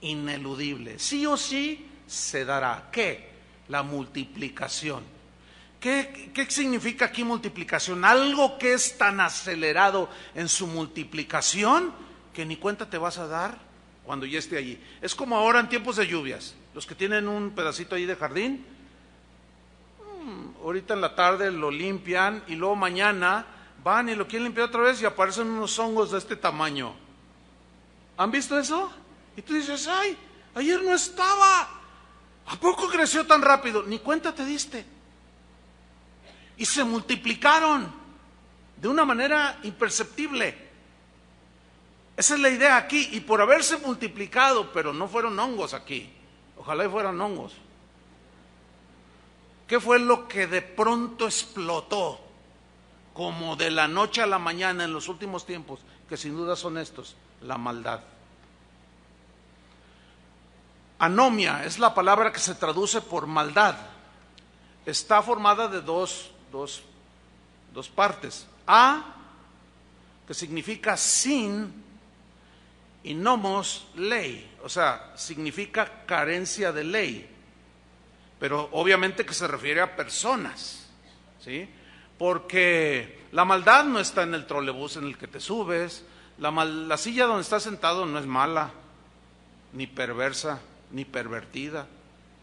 ineludible. Sí o sí se dará. ¿Qué? La multiplicación. ¿Qué significa aquí multiplicación? Algo que es tan acelerado en su multiplicación que ni cuenta te vas a dar cuando ya esté allí. Es como ahora en tiempos de lluvias. Los que tienen un pedacito ahí de jardín, ahorita en la tarde lo limpian y luego mañana van y lo quieren limpiar otra vez y aparecen unos hongos de este tamaño. ¿Han visto eso? Y tú dices, ay, ayer no estaba. ¿A poco creció tan rápido? Ni cuenta te diste. Y se multiplicaron de una manera imperceptible. Esa es la idea aquí. Y por haberse multiplicado, pero no fueron hongos aquí. Ojalá y fueran hongos. ¿Qué fue lo que de pronto explotó? Como de la noche a la mañana en los últimos tiempos, que sin duda son estos: la maldad. Anomia es la palabra que se traduce por maldad. está formada de dos partes. A, que significa sin, y nomos, ley. O sea, significa carencia de ley. Pero obviamente que se refiere a personas, ¿sí? Porque la maldad no está en el trolebús en el que te subes, la silla donde estás sentado no es mala, ni perversa, ni pervertida.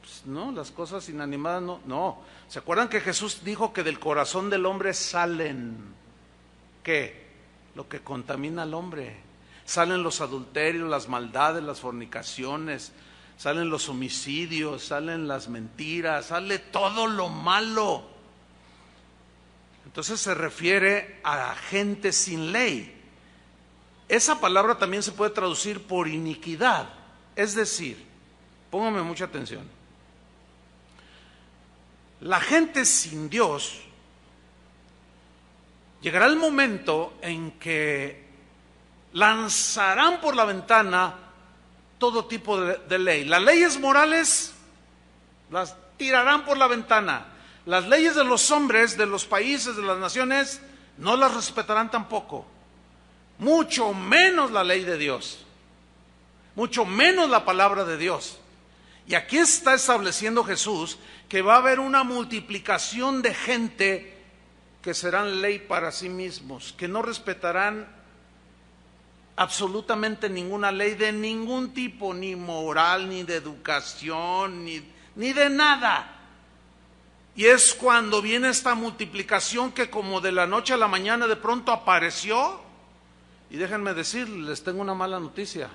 Pues no, las cosas inanimadas no. ¿Se acuerdan que Jesús dijo que del corazón del hombre salen, ¿qué? Lo que contamina al hombre. Salen los adulterios, las maldades, las fornicaciones, salen los homicidios, salen las mentiras, sale todo lo malo. Entonces se refiere a gente sin ley. Esa palabra también se puede traducir por iniquidad. Es decir, póngame mucha atención. La gente sin Dios, llegará el momento en que lanzarán por la ventana todo tipo de ley. Las leyes morales las tirarán por la ventana. Las leyes de los hombres, de los países, de las naciones, no las respetarán tampoco. Mucho menos la ley de Dios. Mucho menos la palabra de Dios. Y aquí está estableciendo Jesús que va a haber una multiplicación de gente que serán ley para sí mismos, que no respetarán absolutamente ninguna ley de ningún tipo, ni moral, ni de educación, ni de nada. Y es cuando viene esta multiplicación que como de la noche a la mañana de pronto apareció. Y déjenme decirles, les tengo una mala noticia,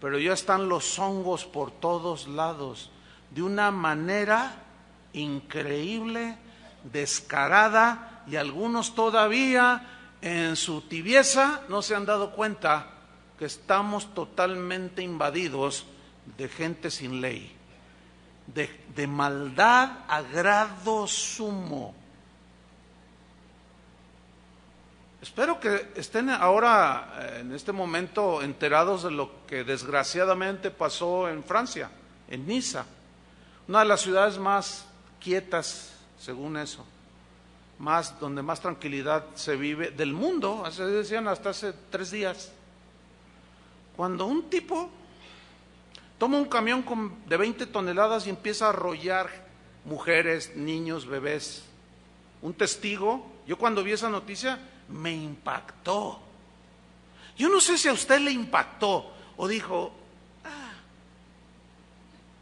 pero ya están los hongos por todos lados, de una manera increíble, descarada, y algunos todavía en su tibieza no se han dado cuenta que estamos totalmente invadidos de gente sin ley, de maldad a grado sumo. Espero que estén ahora, en este momento, enterados de lo que desgraciadamente pasó en Francia, en Niza, una de las ciudades más quietas, según eso, donde más tranquilidad se vive del mundo, así decían hasta hace 3 días. Cuando un tipo toma un camión de 20 toneladas y empieza a arrollar mujeres, niños, bebés. Un testigo, yo cuando vi esa noticia me impactó. Yo no sé si a usted le impactó o dijo,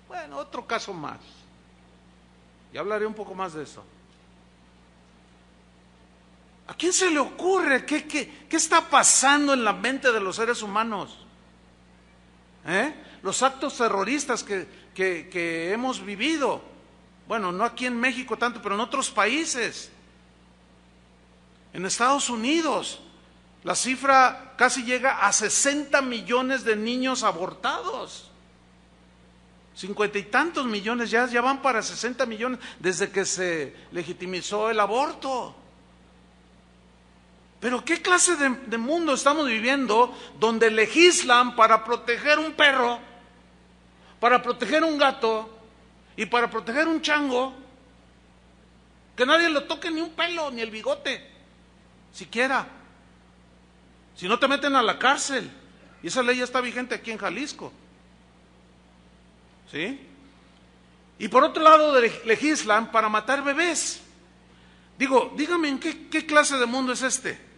bueno, otro caso más. Y hablaré un poco más de eso. ¿A quién se le ocurre? ¿Qué está pasando en la mente de los seres humanos? Los actos terroristas que hemos vivido. Bueno, no aquí en México tanto, pero en otros países. En Estados Unidos, la cifra casi llega a 60 millones de niños abortados. 50 y tantos millones, ya van para 60 millones desde que se legitimizó el aborto. Pero ¿qué clase de mundo estamos viviendo donde legislan para proteger un perro, para proteger un gato y para proteger un chango? Que nadie le toque ni un pelo, ni el bigote, siquiera. Si no te meten a la cárcel. Y esa ley ya está vigente aquí en Jalisco. ¿Sí? Y por otro lado legislan para matar bebés. Digo, dígame, ¿en qué clase de mundo es este?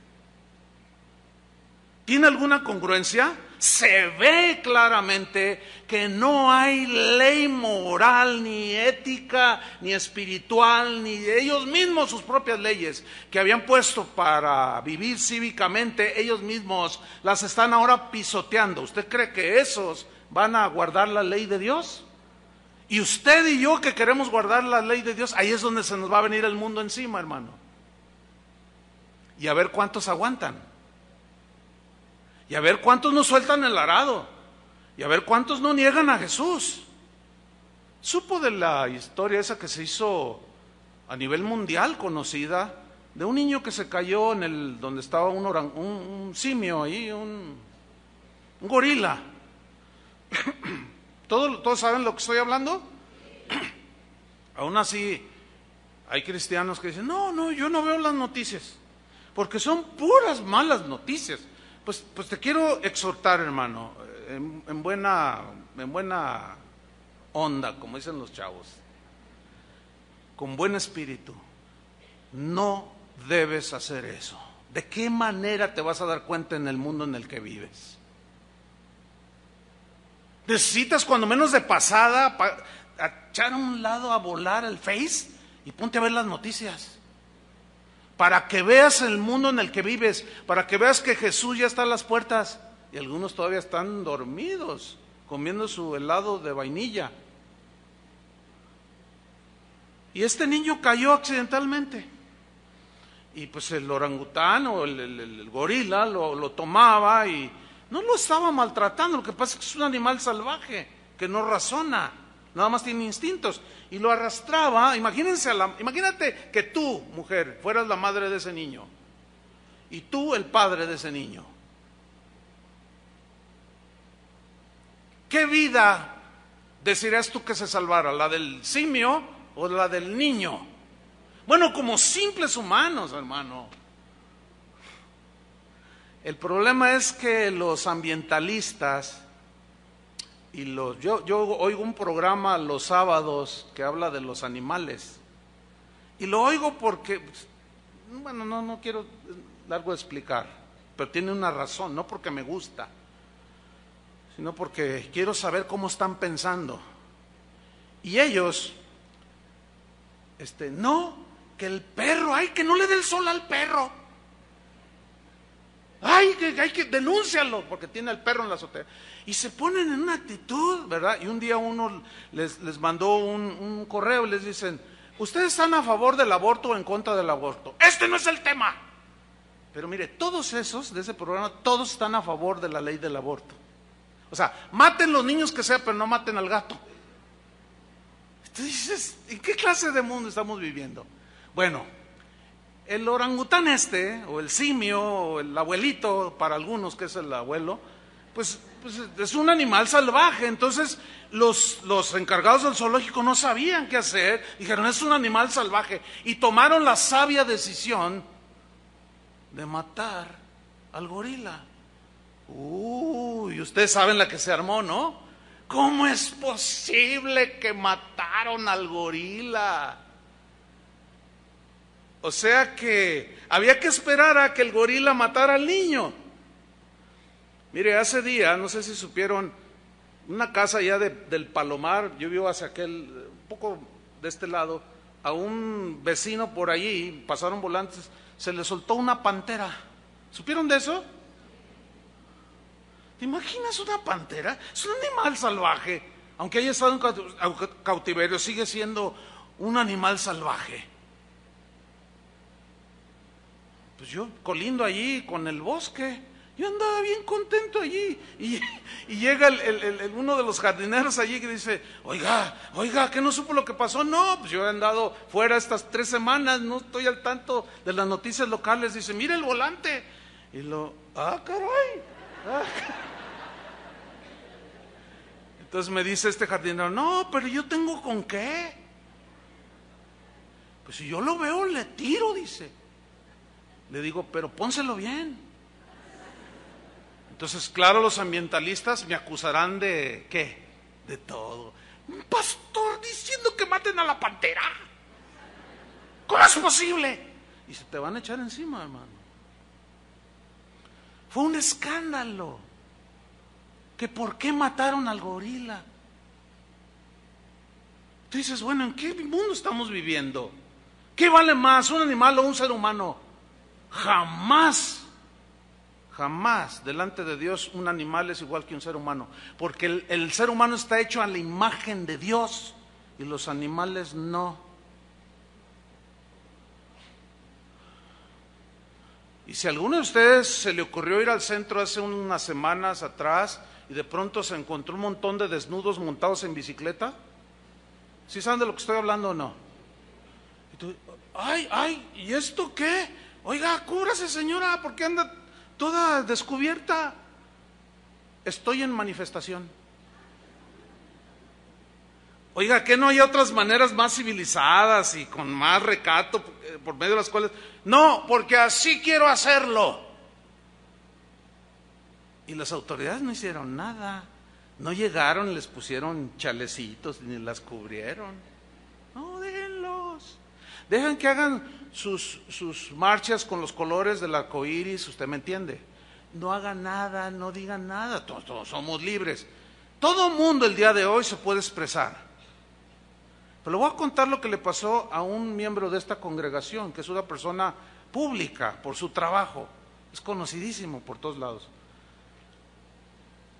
¿Tiene alguna congruencia? Se ve claramente que no hay ley moral, ni ética, ni espiritual, ni ellos mismos sus propias leyes que habían puesto para vivir cívicamente, ellos mismos las están ahora pisoteando. ¿Usted cree que esos van a guardar la ley de Dios? Y usted y yo que queremos guardar la ley de Dios, ahí es donde se nos va a venir el mundo encima, hermano. Y a ver cuántos aguantan. Y a ver cuántos no sueltan el arado. Y a ver cuántos no niegan a Jesús. Supo de la historia esa que se hizo a nivel mundial conocida, de un niño que se cayó en donde estaba un simio ahí, un gorila. ¿Todos saben lo que estoy hablando? Aún así, Hay cristianos que dicen, no, yo no veo las noticias, porque son puras malas noticias. Pues te quiero exhortar, hermano, en buena onda, como dicen los chavos, con buen espíritu. No debes hacer eso. ¿De qué manera te vas a dar cuenta en el mundo en el que vives? Necesitas cuando menos de pasada echar a un lado a volar el Face y ponte a ver las noticias. Para que veas el mundo en el que vives, para que veas que Jesús ya está a las puertas y algunos todavía están dormidos, comiendo su helado de vainilla. Y este niño cayó accidentalmente. Y pues el orangután o el gorila lo tomaba y no lo estaba maltratando. Lo que pasa es que es un animal salvaje que no razona, nada más tiene instintos. Y lo arrastraba. Imagínate que tú, mujer, fueras la madre de ese niño y tú el padre de ese niño. ¿Qué vida desearías tú que se salvara? ¿La del simio o la del niño? Bueno, como simples humanos, hermano. El problema es que los ambientalistas y yo oigo un programa los sábados que habla de los animales y lo oigo porque, bueno, no quiero largo explicar, pero tiene una razón, no porque me gusta, sino porque quiero saber cómo están pensando. Y ellos, no, que el perro, que no le dé el sol al perro. Hay que denúncialo porque tiene el perro en la azotea. Y se ponen en una actitud, ¿verdad? Y un día uno les mandó un correo y les dicen, ¿ustedes están a favor del aborto o en contra del aborto? Este no es el tema. Pero mire, todos esos de ese programa, todos están a favor de la ley del aborto. O sea, maten los niños que sea, pero no maten al gato. Tú dices, ¿en qué clase de mundo estamos viviendo? Bueno, el orangután o el simio, o el abuelito, para algunos que es el abuelo, pues es un animal salvaje. Entonces los encargados del zoológico no sabían qué hacer, dijeron, es un animal salvaje, y tomaron la sabia decisión de matar al gorila. Y ustedes saben la que se armó, ¿no? ¿Cómo es posible que mataron al gorila? O sea que había que esperar a que el gorila matara al niño. Mire, hace día, no sé si supieron, una casa allá del Palomar, yo vivo hacia un poco de este lado, a un vecino por allí, pasaron volantes, se le soltó una pantera. ¿Supieron de eso? ¿Te imaginas una pantera? Es un animal salvaje. Aunque haya estado en cautiverio, sigue siendo un animal salvaje. Pues yo colindo allí con el bosque, yo andaba bien contento allí. Y llega uno de los jardineros allí que dice, oiga, ¿qué no supo lo que pasó? No, pues yo he andado fuera estas 3 semanas, no estoy al tanto de las noticias locales. Dice, mire el volante. Y caray. Entonces me dice este jardinero, no, pero yo tengo con qué. Pues si yo lo veo, le tiro, dice. Le digo, pero pónselo bien. Entonces, claro, los ambientalistas me acusarán de ¿qué? De todo. Un pastor diciendo que maten a la pantera. ¿Cómo es posible? Y se te van a echar encima, hermano. Fue un escándalo. Que por qué mataron al gorila. Tú dices, bueno, ¿en qué mundo estamos viviendo? ¿Qué vale más, un animal o un ser humano? Jamás delante de Dios un animal es igual que un ser humano, porque el ser humano está hecho a la imagen de Dios y los animales no. Y si a alguno de ustedes se le ocurrió ir al centro hace unas semanas atrás y de pronto se encontró un montón de desnudos montados en bicicleta, ¿sí saben de lo que estoy hablando o no? Y tú, ¿y esto qué? Oiga, cúbrase, señora, ¿por qué anda toda descubierta? Estoy en manifestación. Oiga, ¿que no hay otras maneras más civilizadas y con más recato por medio de las cuales? No, porque así quiero hacerlo. Y las autoridades no hicieron nada. No llegaron, les pusieron chalecitos ni las cubrieron. No, déjenlos. Dejen que hagan sus marchas con los colores del arco iris, usted me entiende. No hagan nada, no digan nada, todos somos libres. Todo mundo el día de hoy se puede expresar. Pero le voy a contar lo que le pasó a un miembro de esta congregación, que es una persona pública por su trabajo, es conocidísimo por todos lados.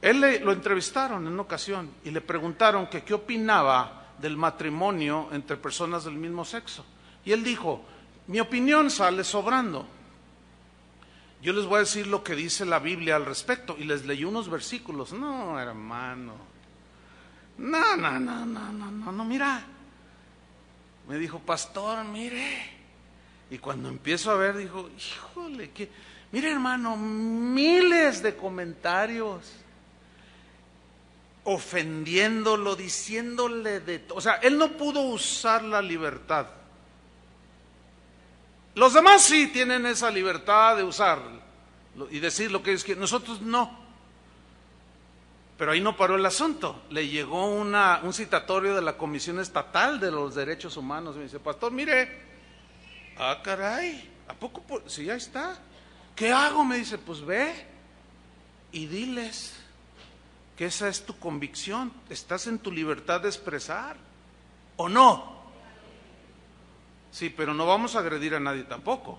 Lo entrevistaron en una ocasión y le preguntaron que qué opinaba del matrimonio entre personas del mismo sexo. Y él dijo, mi opinión sale sobrando. Yo les voy a decir lo que dice la Biblia al respecto. Y les leí unos versículos. No, hermano. No, mira. Me dijo, pastor, mire. Y cuando empiezo a ver, dijo, híjole, mire hermano, miles de comentarios ofendiéndolo, diciéndole o sea, él no pudo usar la libertad. Los demás sí tienen esa libertad de usar y decir lo que ellos quieren, nosotros no. Pero ahí no paró el asunto. Le llegó un citatorio de la Comisión Estatal de los Derechos Humanos. Me dice, pastor, mire, caray, ¿a poco? Sí, ahí está. ¿Qué hago? Me dice, pues ve y diles que esa es tu convicción. Estás en tu libertad de expresar, ¿o no? Sí, pero no vamos a agredir a nadie tampoco.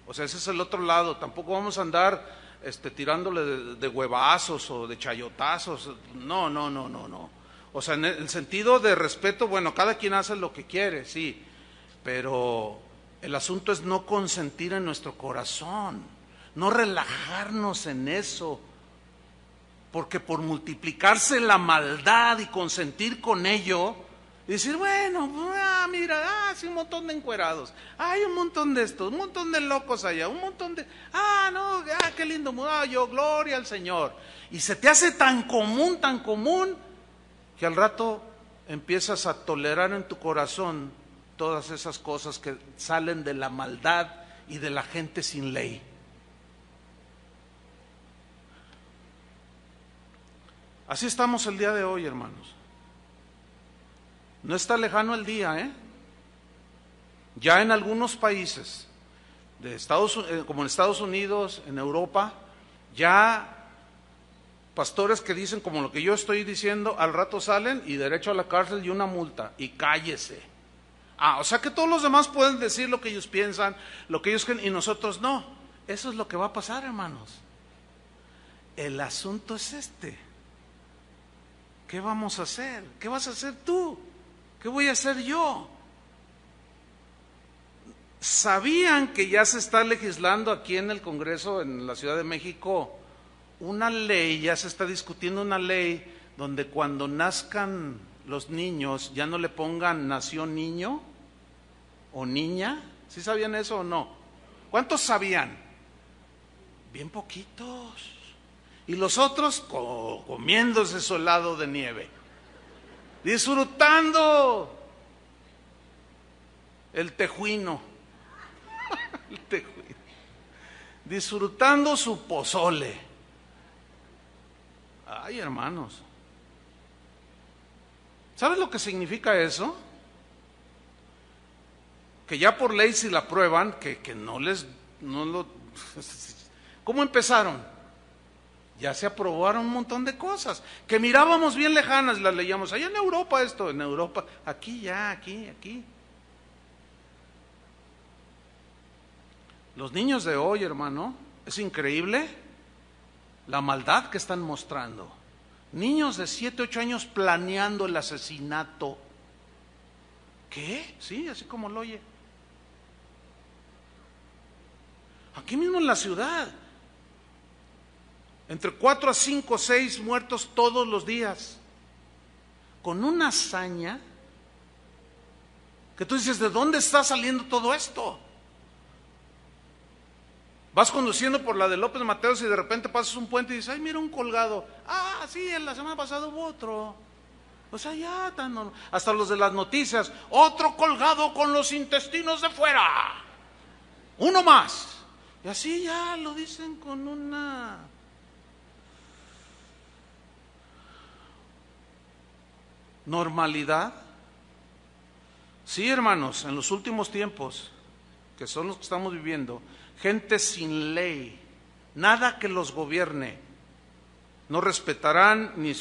O sea, ese es el otro lado. Tampoco vamos a andar tirándole de huevazos o de chayotazos. No. O sea, en el sentido de respeto, bueno, cada quien hace lo que quiere, sí. Pero el asunto es no consentir en nuestro corazón, no relajarnos en eso. Porque por multiplicarse la maldad y consentir con ello, y decir, bueno, mira, sí, un montón de encuerados, hay un montón de estos, un montón de locos allá, un montón de, qué lindo, yo, gloria al Señor. Y se te hace tan común, que al rato empiezas a tolerar en tu corazón todas esas cosas que salen de la maldad y de la gente sin ley. Así estamos el día de hoy, hermanos. No está lejano el día, Ya en algunos países, como en Estados Unidos, en Europa, ya pastores que dicen como lo que yo estoy diciendo, al rato salen y derecho a la cárcel y una multa, y cállese. O sea que todos los demás pueden decir lo que ellos piensan, lo que ellos creen, y nosotros no. Eso es lo que va a pasar, hermanos. El asunto es ¿qué vamos a hacer? ¿Qué vas a hacer tú? ¿Qué voy a hacer yo? ¿Sabían que ya se está legislando aquí en el Congreso, en la Ciudad de México, una ley, ya se está discutiendo una ley donde cuando nazcan los niños ya no le pongan nació niño o niña? ¿Sí sabían eso o no? ¿Cuántos sabían? Bien poquitos. Y los otros comiéndose su helado de nieve, disfrutando el tejuino, disfrutando su pozole. Ay, hermanos, ¿sabes lo que significa eso? Que ya por ley si la aprueban, que ¿cómo empezaron? Ya se aprobaron un montón de cosas que mirábamos bien lejanas, las leíamos allá en Europa, en Europa, aquí. Los niños de hoy, hermano, es increíble la maldad que están mostrando. Niños de 7, 8 años planeando el asesinato. ¿Qué? Sí, así como lo oye. Aquí mismo en la ciudad. Entre 4 a 5, 6 muertos todos los días. Con una hazaña que tú dices, ¿de dónde está saliendo todo esto? Vas conduciendo por la de López Mateos y de repente pasas un puente y dices, ay, mira un colgado. Sí, en la semana pasada hubo otro. O sea, ya hasta los de las noticias, otro colgado con los intestinos de fuera, uno más. Y así ya lo dicen con una normalidad. Sí, hermanos, en los últimos tiempos, que son los que estamos viviendo, gente sin ley, nada que los gobierne, no respetarán ni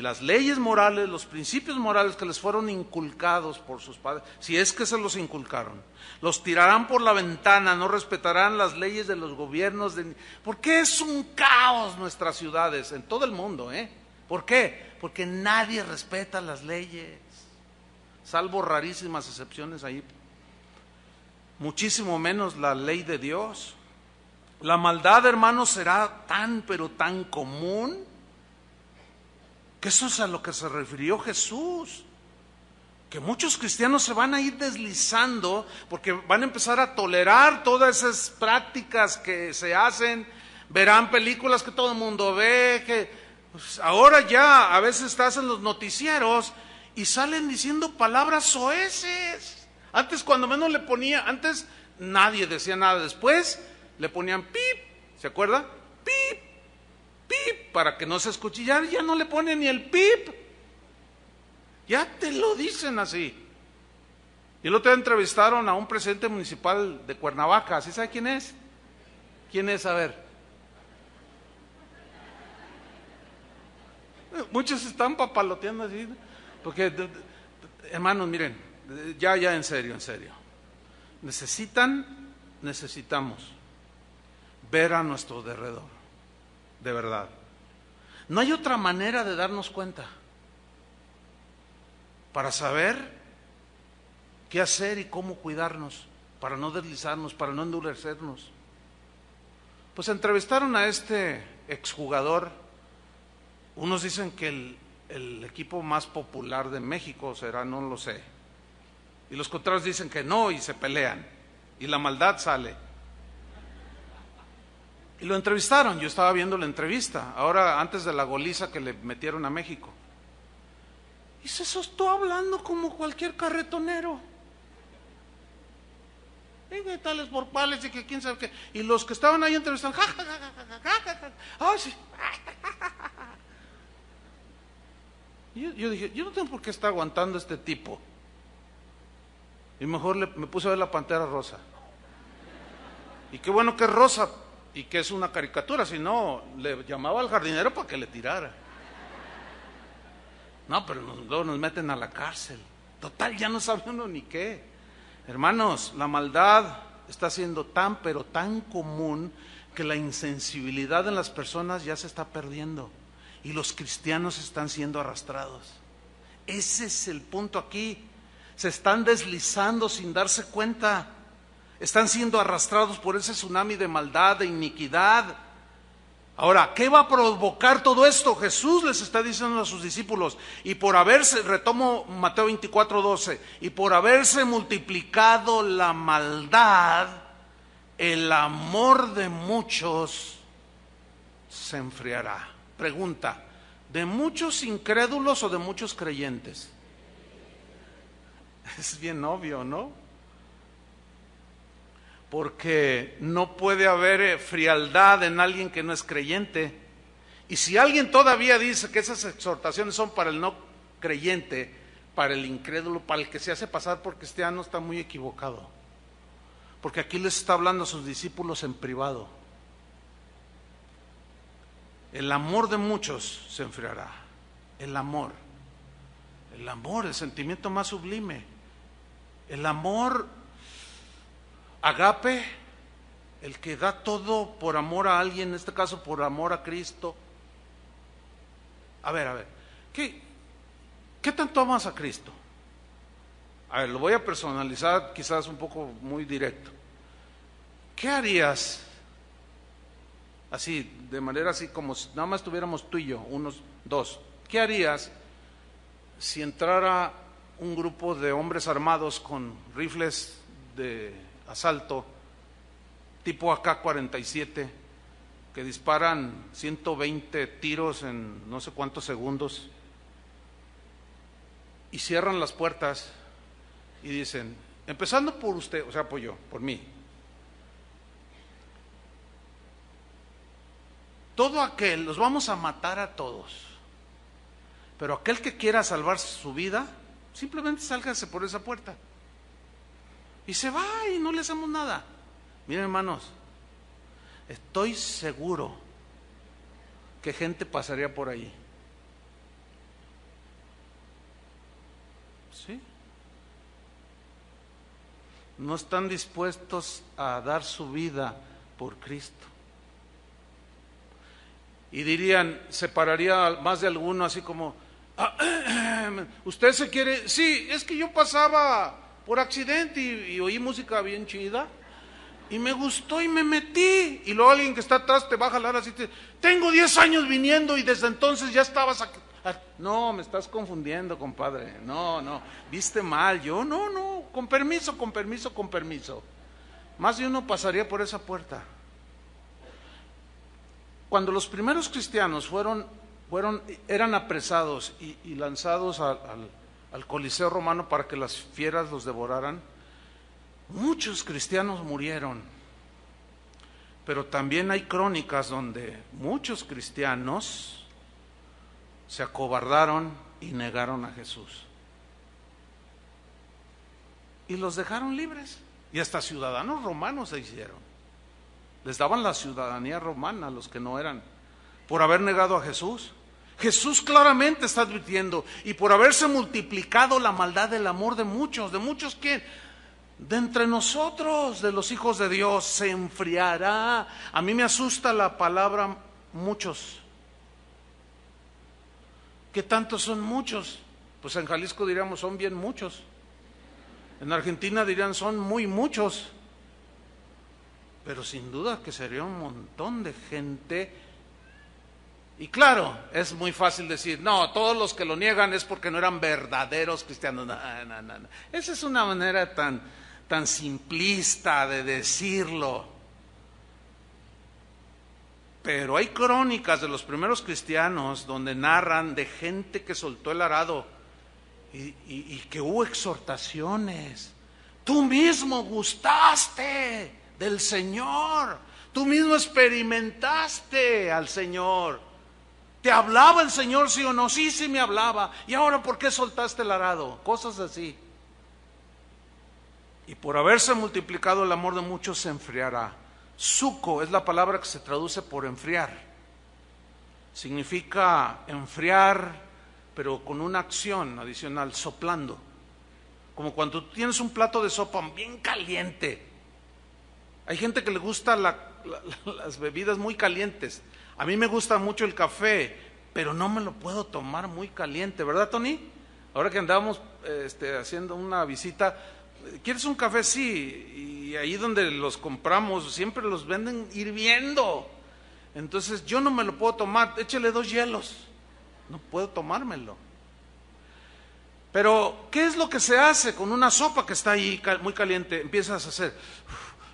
las leyes morales, los principios morales que les fueron inculcados por sus padres, si es que se los inculcaron. Los tirarán por la ventana, no respetarán las leyes de los gobiernos. Porque es un caos nuestras ciudades, en todo el mundo, ¿eh? ¿Por qué? Porque nadie respeta las leyes, salvo rarísimas excepciones ahí. Muchísimo menos la ley de Dios. La maldad, hermanos, será tan, pero tan común, que eso es a lo que se refirió Jesús. Que muchos cristianos se van a ir deslizando porque van a empezar a tolerar todas esas prácticas que se hacen. Verán películas que todo el mundo ve, que pues, ahora ya a veces estás en los noticieros y salen diciendo palabras soeces. Antes cuando menos antes nadie decía nada, después le ponían pip, ¿se acuerda? Pip, pip, para que no se escuche, ya no le ponen ni el pip, ya te lo dicen así. Y el otro día entrevistaron a un presidente municipal de Cuernavaca, ¿sí sabe quién es? ¿Quién es? A ver. Muchos están papaloteando así, porque, hermanos, miren, ya en serio, necesitamos ver a nuestro derredor, de verdad. No hay otra manera de darnos cuenta, para saber qué hacer y cómo cuidarnos, para no deslizarnos, para no endurecernos. Pues entrevistaron a este exjugador. Unos dicen que el equipo más popular de México será, no lo sé. Y los contrarios dicen que no y se pelean. Y la maldad sale. Y lo entrevistaron, yo estaba viendo la entrevista, ahora antes de la goliza que le metieron a México. Y se soltó hablando como cualquier carretonero. Y tales por cuales y que quién sabe qué. Y los que estaban ahí entrevistando, ¡ay, sí! Yo dije, yo no tengo por qué estar aguantando este tipo. Y mejor me puse a ver la Pantera Rosa. Y qué bueno que es rosa y que es una caricatura, si no, le llamaba al jardinero para que le tirara. No, pero luego nos meten a la cárcel. Total, ya no sabe uno ni qué. Hermanos, la maldad está siendo tan, pero tan común que la insensibilidad en las personas ya se está perdiendo. Y los cristianos están siendo arrastrados. Ese es el punto aquí. Se están deslizando sin darse cuenta. Están siendo arrastrados por ese tsunami de maldad, de iniquidad. Ahora, ¿qué va a provocar todo esto? Jesús les está diciendo a sus discípulos, y por haberse, retomo Mateo 24:12, y por haberse multiplicado la maldad, el amor de muchos se enfriará. Pregunta, ¿de muchos incrédulos o de muchos creyentes? Es bien obvio, ¿no? Porque no puede haber frialdad en alguien que no es creyente. Y si alguien todavía dice que esas exhortaciones son para el no creyente, para el incrédulo, para el que se hace pasar por cristiano, está muy equivocado. Porque aquí les está hablando a sus discípulos en privado. El amor de muchos se enfriará. El amor, el sentimiento más sublime. El amor agape, el que da todo por amor a alguien, en este caso por amor a Cristo. A ver, ¿qué tanto amas a Cristo? A ver, lo voy a personalizar quizás un poco muy directo. ¿Qué harías? Así, de manera así como si nada más tuviéramos tú y yo, unos dos. ¿Qué harías si entrara un grupo de hombres armados con rifles de asalto tipo AK-47 que disparan 120 tiros en no sé cuántos segundos y cierran las puertas y dicen, empezando por usted, o sea, por yo, por mí. Todo aquel, los vamos a matar a todos, pero aquel que quiera salvar su vida, simplemente sálgase por esa puerta. Y se va y no le hacemos nada. Miren, hermanos, estoy seguro que gente pasaría por ahí. ¿Sí? No están dispuestos a dar su vida por Cristo. Y dirían, separaría más de alguno así como, usted se quiere, sí, es que yo pasaba por accidente y oí música bien chida y me gustó y me metí, y luego alguien que está atrás te va a jalar así, tengo 10 años viniendo y desde entonces ya estabas aquí. No, me estás confundiendo, compadre, no, viste mal, yo no, con permiso. Más de uno pasaría por esa puerta. Cuando los primeros cristianos eran apresados y lanzados al Coliseo romano para que las fieras los devoraran, muchos cristianos murieron. Pero también hay crónicas donde muchos cristianos se acobardaron y negaron a Jesús. Y los dejaron libres. Y hasta ciudadanos romanos se hicieron. Les daban la ciudadanía romana a los que no eran, por haber negado a Jesús. Jesús claramente está advirtiendo, y por haberse multiplicado la maldad del amor de muchos ¿quién? De entre nosotros, de los hijos de Dios, se enfriará. A mí me asusta la palabra muchos. ¿Qué tantos son muchos? Pues en Jalisco diríamos son bien muchos. En Argentina dirían son muy muchos. Pero sin duda que sería un montón de gente. Y claro, es muy fácil decir, no, todos los que lo niegan es porque no eran verdaderos cristianos. No. Esa es una manera tan simplista de decirlo. Pero hay crónicas de los primeros cristianos donde narran de gente que soltó el arado y que hubo exhortaciones. Tú mismo gustaste del Señor, tú mismo experimentaste al Señor. ¿Te hablaba el Señor, sí o no? Sí me hablaba. ¿Y ahora por qué soltaste el arado? Cosas así. Y por haberse multiplicado el amor de muchos se enfriará. Suco es la palabra que se traduce por enfriar. Significa enfriar, pero con una acción adicional, soplando. Como cuando tú tienes un plato de sopa bien caliente. Hay gente que le gusta las bebidas muy calientes. A mí me gusta mucho el café, pero no me lo puedo tomar muy caliente, ¿verdad, Tony? Ahora que andábamos haciendo una visita, ¿quieres un café? Sí, y ahí donde los compramos siempre los venden hirviendo. Entonces yo no me lo puedo tomar, échale 2 hielos, no puedo tomármelo. Pero, ¿qué es lo que se hace con una sopa que está ahí muy caliente? Empiezas a hacer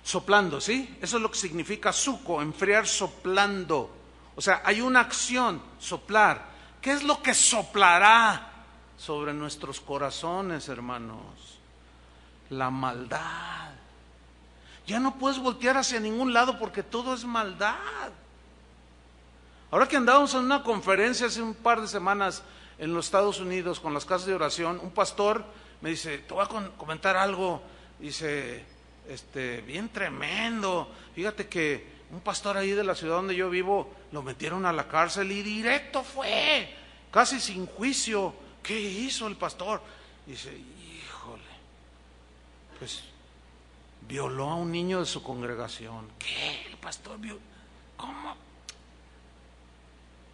soplando, ¿sí? Eso es lo que significa suco, enfriar soplando. O sea, hay una acción, soplar. ¿Qué es lo que soplará sobre nuestros corazones, hermanos? La maldad. Ya no puedes voltear hacia ningún lado porque todo es maldad. Ahora que andábamos en una conferencia hace un par de semanas en los Estados Unidos con las casas de oración, un pastor me dice, te voy a comentar algo, dice, bien tremendo, fíjate que un pastor ahí de la ciudad donde yo vivo, lo metieron a la cárcel y directo fue, casi sin juicio. ¿Qué hizo el pastor? Dice, híjole, pues violó a un niño de su congregación. ¿Qué? El pastor violó. ¿Cómo?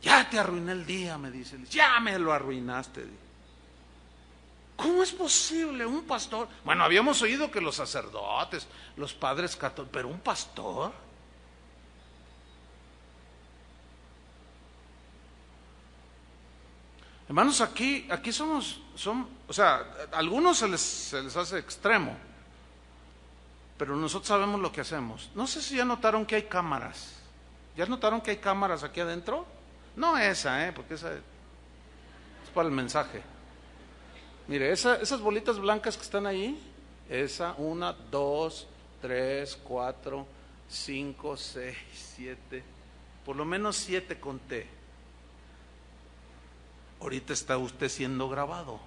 Ya te arruiné el día, me dice. Ya me lo arruinaste. ¿Cómo es posible un pastor? Bueno, habíamos oído que los sacerdotes, los padres católicos, pero un pastor. Hermanos, aquí o sea, a algunos se les hace extremo, pero nosotros sabemos lo que hacemos. No sé si ya notaron que hay cámaras. ¿Ya notaron que hay cámaras aquí adentro? No esa, porque esa es para el mensaje. Mire, esas bolitas blancas que están ahí, esa, 1, 2, 3, 4, 5, 6, 7, por lo menos 7 conté. Ahorita está usted siendo grabado.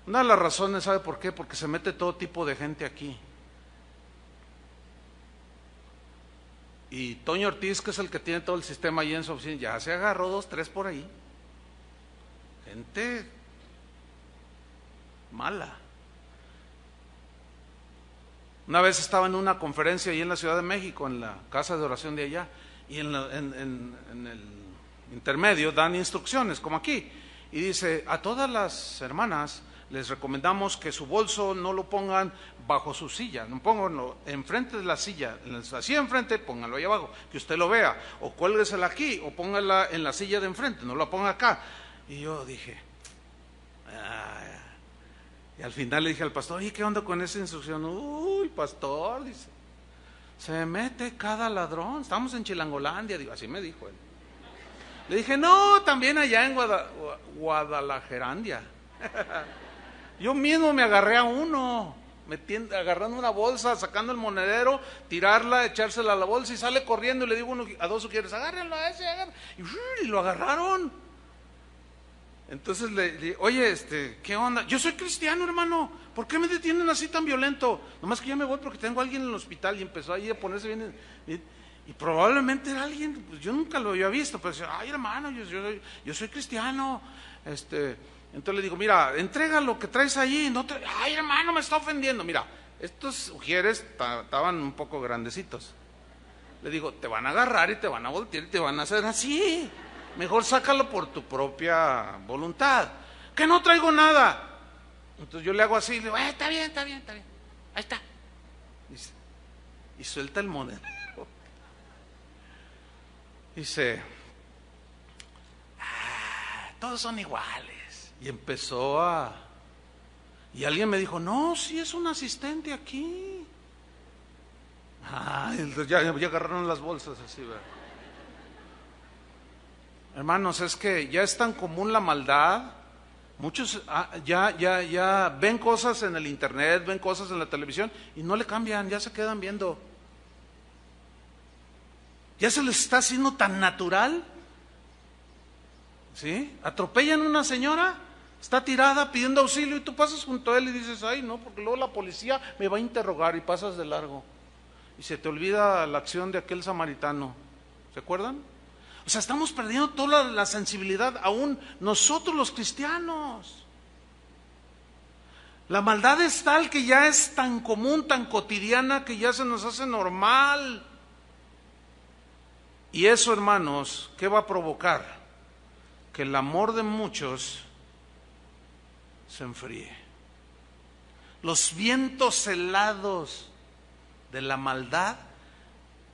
Una de las razones, ¿sabe por qué? Porque se mete todo tipo de gente aquí. Y Toño Ortiz, que es el que tiene todo el sistema ahí en su oficina, ya se agarró 2, 3 por ahí. Gente mala. Una vez estaba en una conferencia ahí en la Ciudad de México, en la casa de oración de allá, y en el intermedio dan instrucciones, como aquí, y dice: a todas las hermanas les recomendamos que su bolso no lo pongan bajo su silla, no pónganlo enfrente de la silla, así enfrente, pónganlo ahí abajo, que usted lo vea, o cuélguesela aquí, o póngala en la silla de enfrente, no la ponga acá. Y yo dije, y al final le dije al pastor: ¿y qué onda con esa instrucción? Uy, pastor, dice, se mete cada ladrón, estamos en Chilangolandia, digo, así me dijo él. Le dije: no, también allá en Guadalajerandia. Yo mismo me agarré a uno, agarrando una bolsa, sacando el monedero, tirarla, echársela a la bolsa, y sale corriendo, y le digo a dos: ¿quieres? Agárrenlo a ese, agárrenlo. Y lo agarraron. Entonces le dije: oye, ¿qué onda? Yo soy cristiano, hermano, ¿por qué me detienen así tan violento? Nomás que ya me voy porque tengo a alguien en el hospital. Y empezó ahí a ponerse bien, y probablemente era alguien, pues yo nunca lo había visto, pero decía: ay, hermano, yo soy cristiano. Entonces le digo: mira, entrega lo que traes ahí, no te... ay, hermano, me está ofendiendo. Mira, estos ujieres estaban un poco grandecitos. Le digo: te van a agarrar y te van a voltear y te van a hacer así. Mejor sácalo por tu propia voluntad. Que no traigo nada. Entonces yo le hago así, le digo: está bien. Ahí está. Y suelta el monedero. Dice: todos son iguales. Y empezó y alguien me dijo: no, sí es un asistente aquí. Entonces ya agarraron las bolsas así, ¿verdad? Hermanos, es que ya es tan común la maldad. Muchos ya ven cosas en el internet, ven cosas en la televisión y no le cambian, ya se quedan viendo. Ya se les está haciendo tan natural. ¿Sí? Atropellan a una señora, está tirada pidiendo auxilio, y tú pasas junto a él y dices: ay, no, porque luego la policía me va a interrogar, y pasas de largo. Y se te olvida la acción de aquel samaritano. ¿Se acuerdan? O sea, estamos perdiendo toda la sensibilidad, aún nosotros los cristianos. La maldad es tal que ya es tan común, tan cotidiana, que ya se nos hace normal. Y eso, hermanos, ¿qué va a provocar? Que el amor de muchos se enfríe. Los vientos helados de la maldad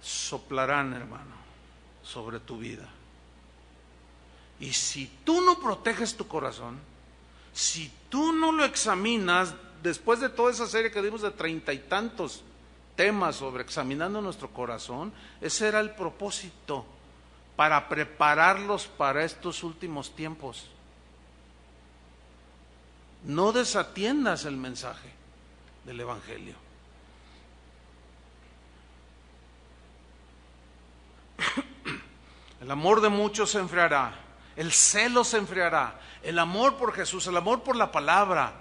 soplarán, hermano, sobre tu vida. Y si tú no proteges tu corazón, si tú no lo examinas, después de toda esa serie que dimos de 30 y tantos temas sobre examinando nuestro corazón, ese era el propósito, para prepararlos para estos últimos tiempos. No desatiendas el mensaje del Evangelio. El amor de muchos se enfriará, el celo se enfriará, el amor por Jesús, el amor por la palabra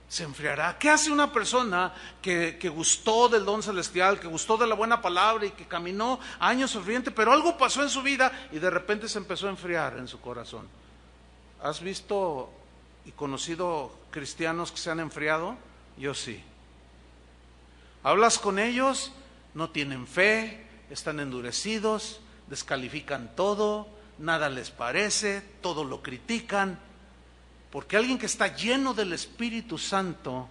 se enfriará. ¿Qué hace una persona que gustó del don celestial, que gustó de la buena palabra y que caminó años ferviente, pero algo pasó en su vida y de repente se empezó a enfriar en su corazón? ¿Has visto y conocido cristianos que se han enfriado? Yo sí. Hablas con ellos, no tienen fe, están endurecidos, descalifican todo, nada les parece, todo lo critican. Porque alguien que está lleno del Espíritu Santo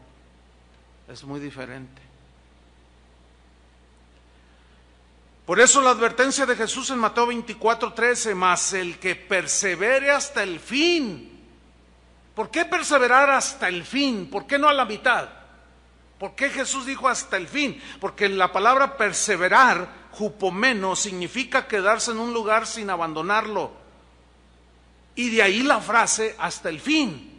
es muy diferente. Por eso la advertencia de Jesús en Mateo 24:13: mas el que persevere hasta el fin. ¿Por qué perseverar hasta el fin? ¿Por qué no a la mitad? ¿Por qué Jesús dijo hasta el fin? Porque la palabra perseverar, hupomeno, significa quedarse en un lugar sin abandonarlo. Y de ahí la frase hasta el fin.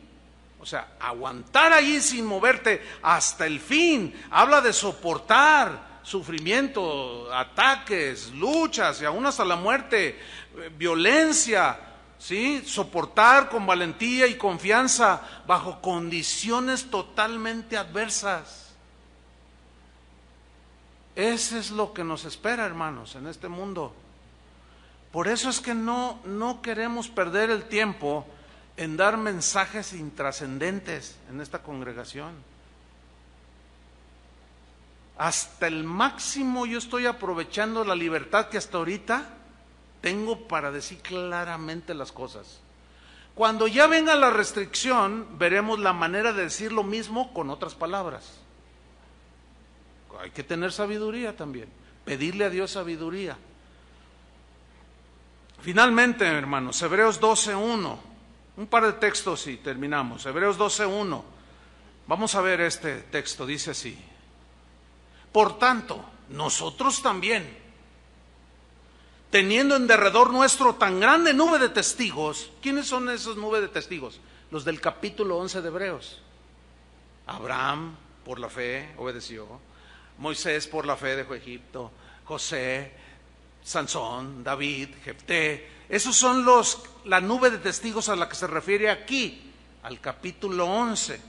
O sea, aguantar ahí sin moverte hasta el fin. Habla de soportar sufrimiento, ataques, luchas y aún hasta la muerte, violencia, ¿sí? Soportar con valentía y confianza bajo condiciones totalmente adversas. Ese es lo que nos espera, hermanos, en este mundo. Por eso es que no queremos perder el tiempo en dar mensajes intrascendentes en esta congregación. Hasta el máximo yo estoy aprovechando la libertad que hasta ahorita tengo para decir claramente las cosas. Cuando ya venga la restricción, veremos la manera de decir lo mismo con otras palabras. Hay que tener sabiduría también, pedirle a Dios sabiduría. Finalmente, hermanos, Hebreos 12:1, un par de textos y terminamos. Hebreos 12:1, vamos a ver este texto, dice así: por tanto, nosotros también, teniendo en derredor nuestro tan grande nube de testigos. ¿Quiénes son esos nubes de testigos? Los del capítulo 11 de Hebreos. Abraham, por la fe, obedeció. Moisés, por la fe, dejó Egipto. José, Sansón, David, Jefté. Esos son la nube de testigos a la que se refiere aquí, al capítulo 11.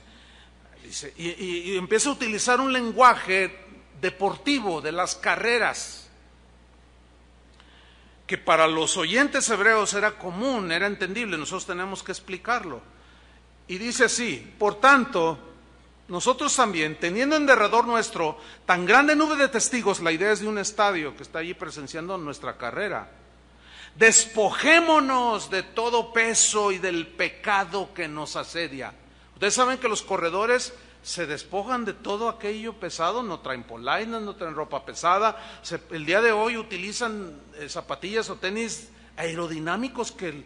Dice, y empieza a utilizar un lenguaje deportivo de las carreras, que para los oyentes hebreos era común, era entendible. Nosotros tenemos que explicarlo. Y dice así: por tanto, nosotros también, teniendo en derredor nuestro tan grande nube de testigos, la idea es de un estadio que está allí presenciando nuestra carrera, despojémonos de todo peso y del pecado que nos asedia. Ustedes saben que los corredores se despojan de todo aquello pesado, no traen polainas, no traen ropa pesada. El día de hoy utilizan zapatillas o tenis aerodinámicos que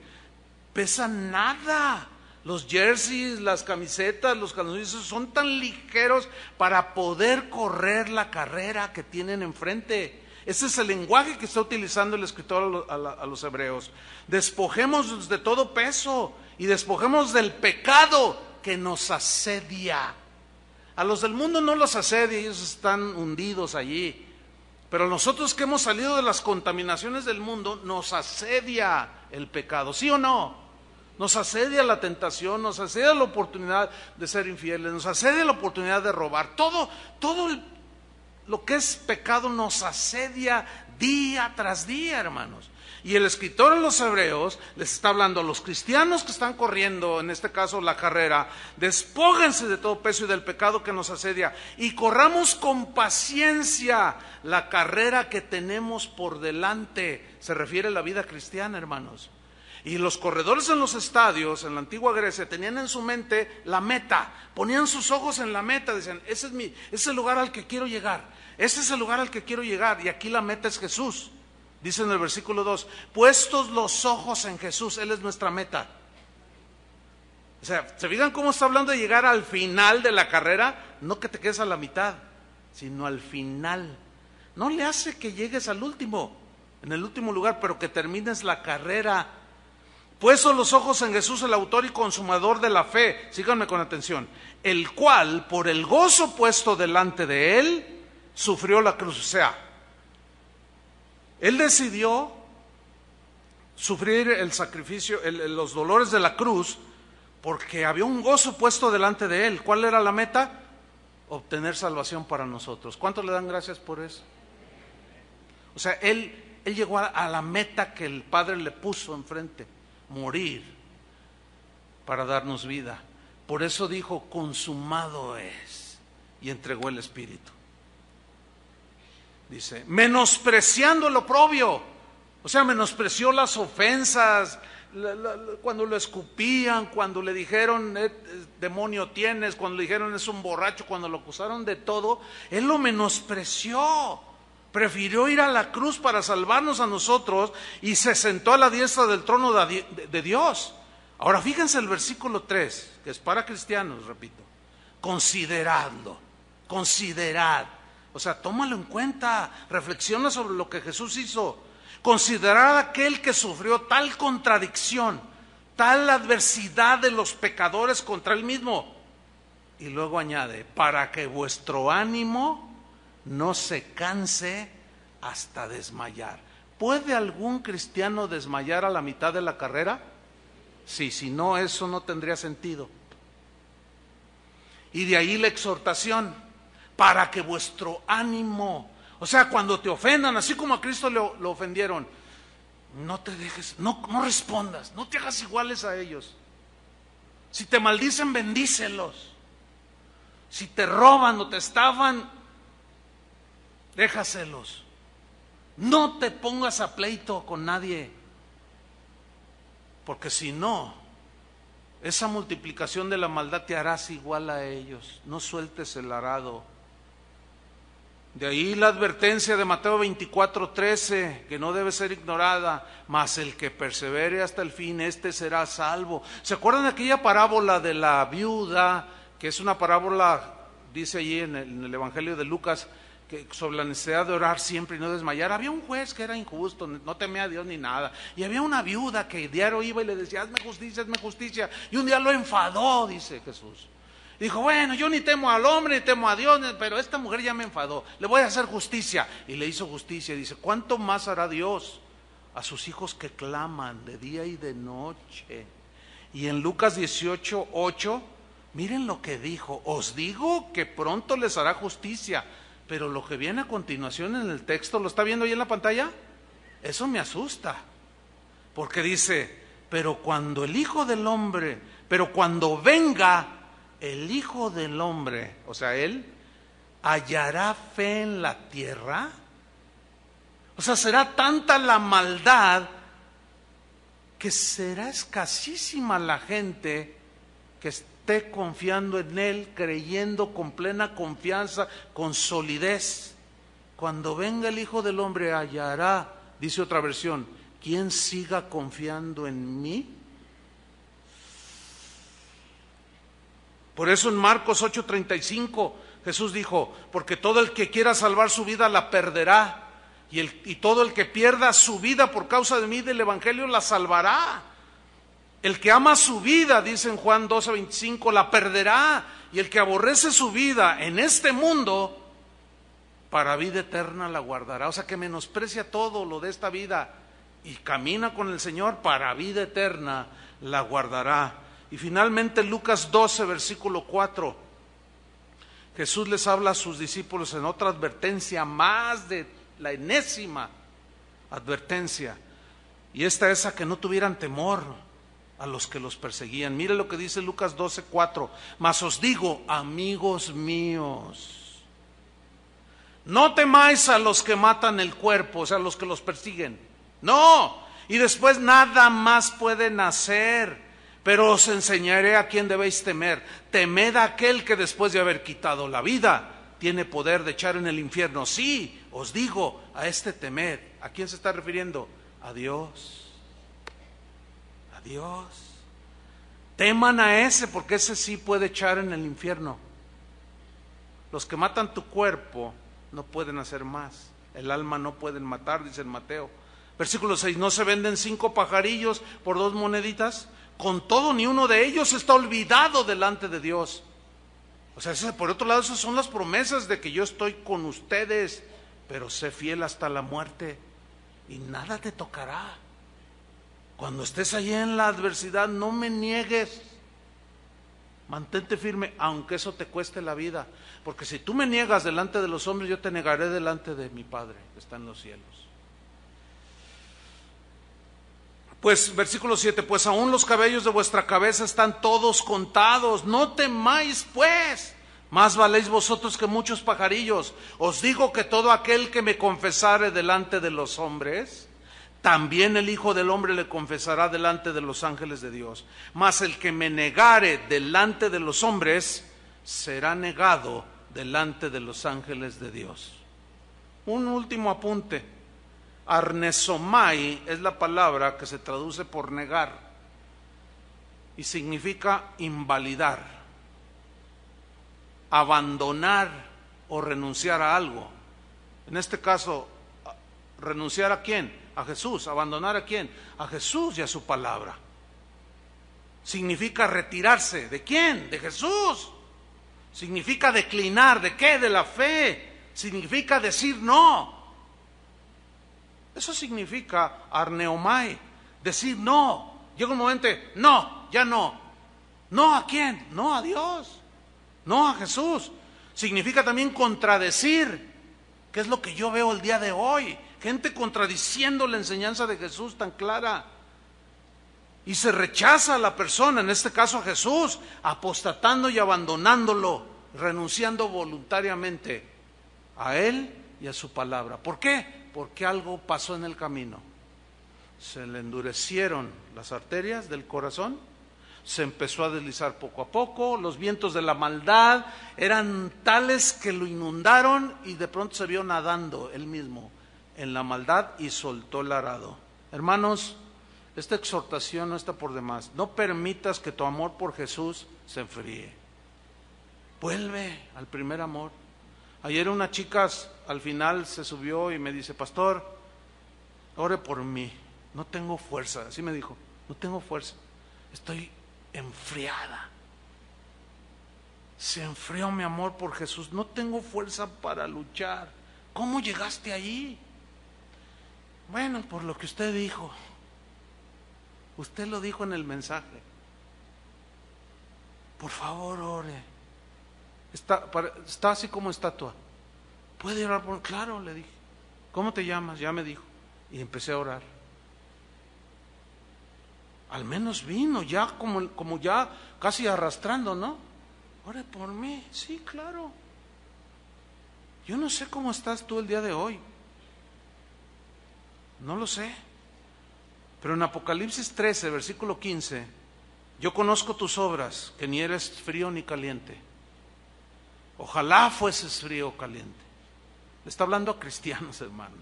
pesan nada. Los jerseys, las camisetas, los calzones son tan ligeros para poder correr la carrera que tienen enfrente. Ese es el lenguaje que está utilizando el escritor a los hebreos. Despojémonos de todo peso y despojémonos del pecado que nos asedia. A los del mundo no los asedia, ellos están hundidos allí. Pero nosotros que hemos salido de las contaminaciones del mundo, nos asedia el pecado, ¿sí o no? Nos asedia la tentación, nos asedia la oportunidad de ser infieles, nos asedia la oportunidad de robar. Todo lo que es pecado nos asedia día tras día, hermanos. Y el escritor de los hebreos les está hablando a los cristianos que están corriendo, en este caso la carrera: despójense de todo peso y del pecado que nos asedia y corramos con paciencia la carrera que tenemos por delante. Se refiere a la vida cristiana, hermanos. Y los corredores en los estadios, en la antigua Grecia, tenían en su mente la meta, ponían sus ojos en la meta, decían: ese es el lugar al que quiero llegar, ese es el lugar al que quiero llegar, y aquí la meta es Jesús. Dice en el versículo 2, puestos los ojos en Jesús, Él es nuestra meta. O sea, ¿se fijan cómo está hablando de llegar al final de la carrera? No que te quedes a la mitad, sino al final. No le hace que llegues al último, en el último lugar, pero que termines la carrera. Puestos los ojos en Jesús, el autor y consumador de la fe, síganme con atención, el cual, por el gozo puesto delante de Él, sufrió la cruz. O sea, Él decidió sufrir el sacrificio, los dolores de la cruz, porque había un gozo puesto delante de Él. ¿Cuál era la meta? Obtener salvación para nosotros. ¿Cuántos le dan gracias por eso? O sea, Él llegó a la meta que el Padre le puso enfrente: morir para darnos vida. Por eso dijo: consumado es, y entregó el Espíritu. Dice, menospreciando lo oprobio. O sea, menospreció las ofensas, cuando lo escupían, cuando le dijeron demonio tienes, cuando le dijeron es un borracho, cuando lo acusaron de todo, Él lo menospreció. Prefirió ir a la cruz para salvarnos a nosotros y se sentó a la diestra del trono de Dios. Ahora fíjense el versículo 3, que es para cristianos, repito. Consideradlo, considerad. O sea, tómalo en cuenta, reflexiona sobre lo que Jesús hizo. Considerad aquel que sufrió tal contradicción, tal adversidad de los pecadores contra él mismo. Y luego añade, para que vuestro ánimo no se canse hasta desmayar. ¿Puede algún cristiano desmayar a la mitad de la carrera? Sí, si no, eso no tendría sentido. Y de ahí la exhortación, para que vuestro ánimo, o sea, cuando te ofendan, así como a Cristo lo ofendieron, no te dejes, no respondas, no te hagas iguales a ellos. Si te maldicen, bendícelos. Si te roban o te estafan, déjaselos. No te pongas a pleito con nadie, porque si no, esa multiplicación de la maldad te harás igual a ellos. No sueltes el arado. De ahí la advertencia de Mateo 24:13, que no debe ser ignorada, mas el que persevere hasta el fin, este será salvo. ¿Se acuerdan de aquella parábola de la viuda, que es una parábola, dice allí en el Evangelio de Lucas, que sobre la necesidad de orar siempre y no desmayar? Había un juez que era injusto, no temía a Dios ni nada, y había una viuda que diario iba y le decía, hazme justicia, y un día lo enfadó, dice Jesús. Dijo, bueno, yo ni temo al hombre, ni temo a Dios, pero esta mujer ya me enfadó, le voy a hacer justicia. Y le hizo justicia, y dice, ¿cuánto más hará Dios a sus hijos que claman de día y de noche? Y en Lucas 18:8, miren lo que dijo, os digo que pronto les hará justicia. Pero lo que viene a continuación en el texto, ¿lo está viendo ahí en la pantalla? Eso me asusta, porque dice, pero cuando venga el Hijo del Hombre, o sea, Él, ¿hallará fe en la tierra? O sea, será tanta la maldad que será escasísima la gente que esté confiando en Él, creyendo con plena confianza, con solidez. Cuando venga el Hijo del Hombre, hallará, dice otra versión, ¿quién siga confiando en mí? Por eso en Marcos 8:35 Jesús dijo, porque todo el que quiera salvar su vida la perderá, y todo el que pierda su vida por causa de mí del Evangelio la salvará. El que ama su vida, dice en Juan 12:25, la perderá, y el que aborrece su vida en este mundo, para vida eterna la guardará. O sea, que menosprecia todo lo de esta vida y camina con el Señor, para vida eterna la guardará. Y finalmente Lucas 12, versículo 4, Jesús les habla a sus discípulos en otra advertencia, más de la enésima advertencia, y esta es a que no tuvieran temor a los que los perseguían. Mire lo que dice Lucas 12:4, mas os digo, amigos míos, no temáis a los que matan el cuerpo, o sea, a los que los persiguen, no, y después nada más pueden hacer. Pero os enseñaré a quién debéis temer. Temed a aquel que después de haber quitado la vida tiene poder de echar en el infierno. Sí, os digo, a este temed. ¿A quién se está refiriendo? A Dios. A Dios. Teman a ese, porque ese sí puede echar en el infierno. Los que matan tu cuerpo no pueden hacer más. El alma no pueden matar, dice en Mateo. Versículo 6, ¿no se venden 5 pajarillos por 2 moneditas? Con todo, ni uno de ellos está olvidado delante de Dios. O sea, por otro lado, esas son las promesas de que yo estoy con ustedes, pero sé fiel hasta la muerte y nada te tocará. Cuando estés allí en la adversidad, no me niegues. Mantente firme, aunque eso te cueste la vida. Porque si tú me niegas delante de los hombres, yo te negaré delante de mi Padre que está en los cielos. Pues, versículo 7, pues aún los cabellos de vuestra cabeza están todos contados, no temáis pues, más valéis vosotros que muchos pajarillos. Os digo que todo aquel que me confesare delante de los hombres, también el Hijo del Hombre le confesará delante de los ángeles de Dios. Mas el que me negare delante de los hombres, será negado delante de los ángeles de Dios. Un último apunte. Arnesomai es la palabra que se traduce por negar y significa invalidar, abandonar o renunciar a algo. En este caso, ¿renunciar a quién? A Jesús. ¿Abandonar a quién? A Jesús y a su palabra. significa retirarse. ¿De quién? De Jesús. Significa declinar. ¿De qué? De la fe. Significa decir no. Eso significa arneomai, decir no. Llega un momento, no, ya no. ¿No a quién? No a Dios, no a Jesús. Significa también contradecir, que es lo que yo veo el día de hoy. Gente contradiciendo la enseñanza de Jesús tan clara. Y se rechaza a la persona, en este caso a Jesús, apostatando y abandonándolo, renunciando voluntariamente a Él y a su palabra. ¿Por qué? Porque algo pasó en el camino. Se le endurecieron las arterias del corazón, se empezó a deslizar poco a poco, los vientos de la maldad eran tales que lo inundaron y de pronto se vio nadando él mismo en la maldad y soltó el arado. Hermanos, esta exhortación no está por demás. No permitas que tu amor por Jesús se enfríe. Vuelve al primer amor. Ayer una chica al final se subió y me dice: pastor, ore por mí, no tengo fuerza. Así me dijo, no tengo fuerza, estoy enfriada. Se enfrió mi amor por Jesús, no tengo fuerza para luchar. ¿Cómo llegaste ahí? Bueno, por lo que usted dijo. Usted lo dijo en el mensaje. Por favor, ore. Está así como estatua. ¿Puede orar por? Claro, le dije. ¿Cómo te llamas? Ya me dijo. Y empecé a orar. Al menos vino, ya como ya casi arrastrando, ¿no? Ore por mí. Sí, claro. Yo no sé cómo estás tú el día de hoy. No lo sé. Pero en Apocalipsis 13, versículo 15, yo conozco tus obras, que ni eres frío ni caliente. Ojalá fueses frío o caliente. Le está hablando a cristianos, hermanos.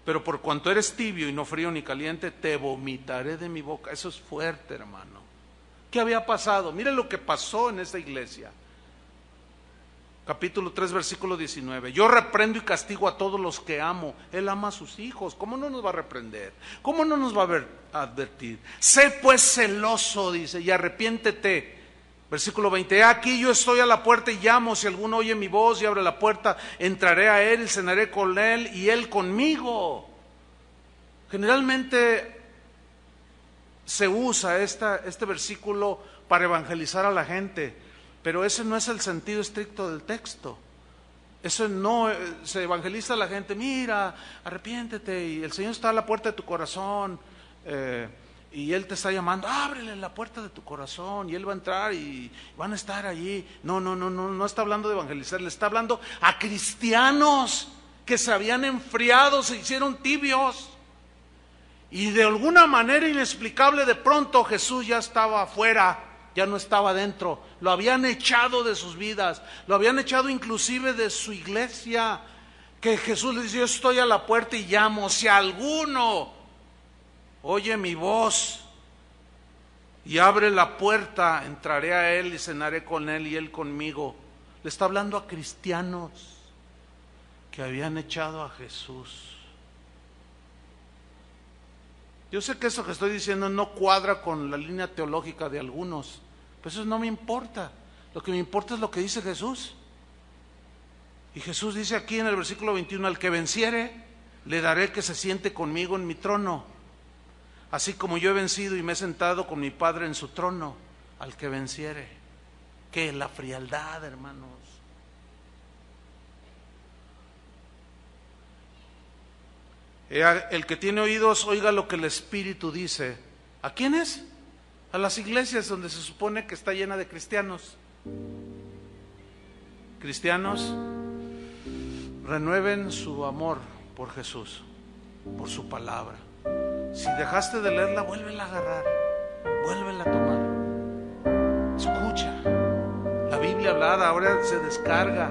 Pero por cuanto eres tibio y no frío ni caliente, te vomitaré de mi boca. Eso es fuerte, hermano. ¿Qué había pasado? Mire lo que pasó en esta iglesia. Capítulo 3, versículo 19. Yo reprendo y castigo a todos los que amo. Él ama a sus hijos. ¿Cómo no nos va a reprender? ¿Cómo no nos va a advertir? Sé pues celoso, dice, y arrepiéntete. Versículo 20. Aquí yo estoy a la puerta y llamo. Si alguno oye mi voz y abre la puerta, entraré a él y cenaré con él y él conmigo. Generalmente se usa este versículo para evangelizar a la gente. Pero ese no es el sentido estricto del texto. Eso no se evangeliza a la gente. Mira, arrepiéntete y el Señor está a la puerta de tu corazón y Él te está llamando. Ábrele la puerta de tu corazón y Él va a entrar y van a estar allí. No está hablando de evangelizar. Le está hablando a cristianos que se habían enfriado, se hicieron tibios y de alguna manera inexplicable de pronto Jesús ya estaba afuera. Ya no estaba dentro, lo habían echado de sus vidas, lo habían echado inclusive de su iglesia, que Jesús les dice: yo estoy a la puerta y llamo, si alguno oye mi voz y abre la puerta, entraré a él y cenaré con él y él conmigo. Le está hablando a cristianos que habían echado a Jesús. Yo sé que eso que estoy diciendo no cuadra con la línea teológica de algunos, pero eso no me importa. Lo que me importa es lo que dice Jesús. Y Jesús dice aquí en el versículo 21: al que venciere, le daré que se siente conmigo en mi trono, así como yo he vencido y me he sentado con mi Padre en su trono. Al que venciere. ¿Qué? La frialdad, hermanos. El que tiene oídos, oiga lo que el Espíritu dice. ¿A quiénes? A las iglesias donde se supone que está llena de cristianos. Cristianos, renueven su amor por Jesús, por su palabra. Si dejaste de leerla, vuélvela a agarrar, vuélvela a tomar. Escucha. La Biblia hablada ahora se descarga.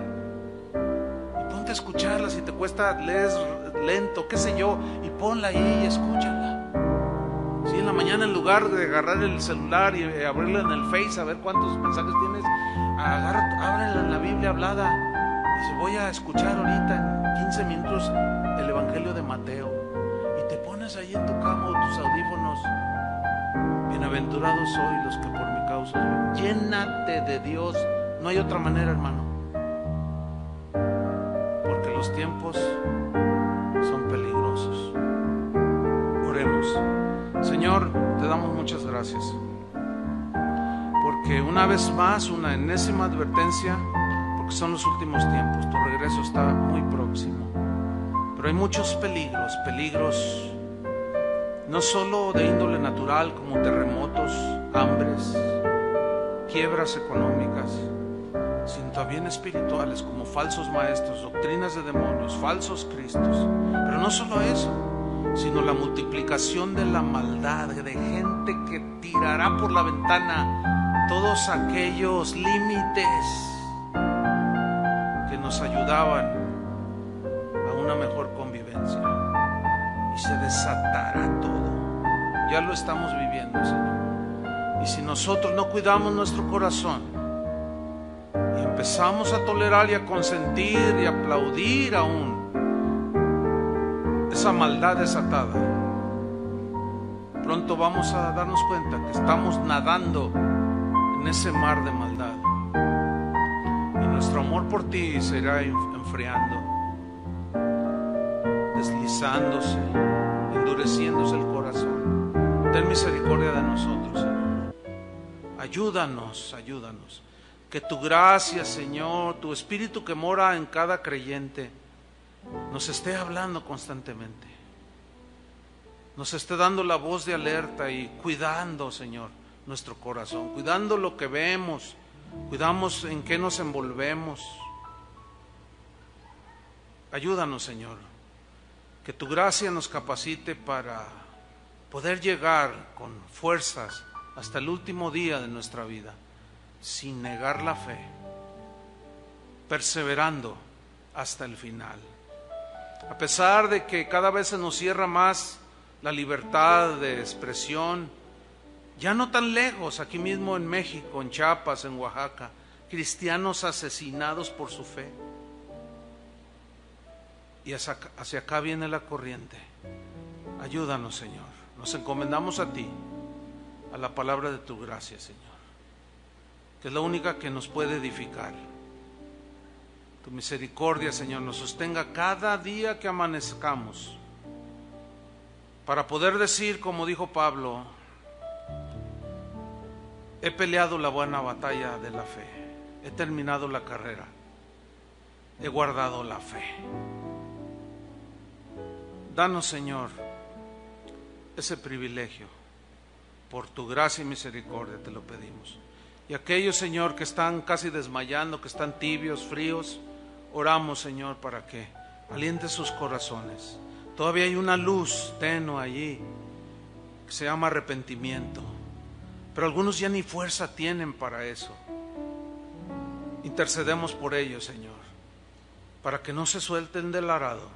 Y ponte a escucharla. Si te cuesta, lees lento, qué sé yo, y ponla ahí y escúchala. Si en la mañana, en lugar de agarrar el celular y abrirla en el Face a ver cuántos mensajes tienes, ábrela en la Biblia hablada. Dice: voy a escuchar ahorita en 15 minutos el Evangelio de Mateo. Y te pones ahí en tu cama o tus audífonos Bienaventurados sois los que por mi causa. Llénate de Dios. No hay otra manera, hermano. Porque los tiempos son peligrosos. Oremos. Señor, te damos muchas gracias. Porque una vez más, una enésima advertencia, porque son los últimos tiempos. Tu regreso está muy próximo. Pero hay muchos peligros no solo de índole natural como terremotos, hambres, quiebras económicas, sino también espirituales como falsos maestros, doctrinas de demonios, falsos cristos. Pero no solo eso, sino la multiplicación de la maldad, de gente que tirará por la ventana todos aquellos límites que nos ayudaban a una mejor convivencia, y se desatará todo. Ya lo estamos viviendo, Señor. Y si nosotros no cuidamos nuestro corazón y empezamos a tolerar y a consentir y a aplaudir aún esa maldad desatada, pronto vamos a darnos cuenta que estamos nadando en ese mar de maldad, y nuestro amor por ti se irá enfriando, deslizándose, endureciéndose el corazón. Ten misericordia de nosotros, Señor. Ayúdanos. Que tu gracia, Señor, tu Espíritu que mora en cada creyente, nos esté hablando constantemente, nos esté dando la voz de alerta y cuidando, Señor, nuestro corazón, cuidando lo que vemos, cuidamos en qué nos envolvemos. Ayúdanos, Señor, que tu gracia nos capacite para poder llegar con fuerzas hasta el último día de nuestra vida, sin negar la fe, perseverando hasta el final. A pesar de que cada vez se nos cierra más la libertad de expresión, ya no tan lejos, aquí mismo en México, en Chiapas, en Oaxaca, cristianos asesinados por su fe. Y hacia acá viene la corriente. Ayúdanos, Señor. Nos encomendamos a ti, a la palabra de tu gracia, Señor, que es la única que nos puede edificar. Tu misericordia, Señor, nos sostenga cada día que amanezcamos, para poder decir, como dijo Pablo: he peleado la buena batalla de la fe, he terminado la carrera, he guardado la fe. Danos, Señor, ese privilegio. Por tu gracia y misericordia te lo pedimos. Y aquellos, Señor, que están casi desmayando, que están tibios, fríos, oramos, Señor, para que aliente sus corazones. Todavía hay una luz tenue allí que se llama arrepentimiento, pero algunos ya ni fuerza tienen para eso. Intercedemos por ellos, Señor, para que no se suelten del arado,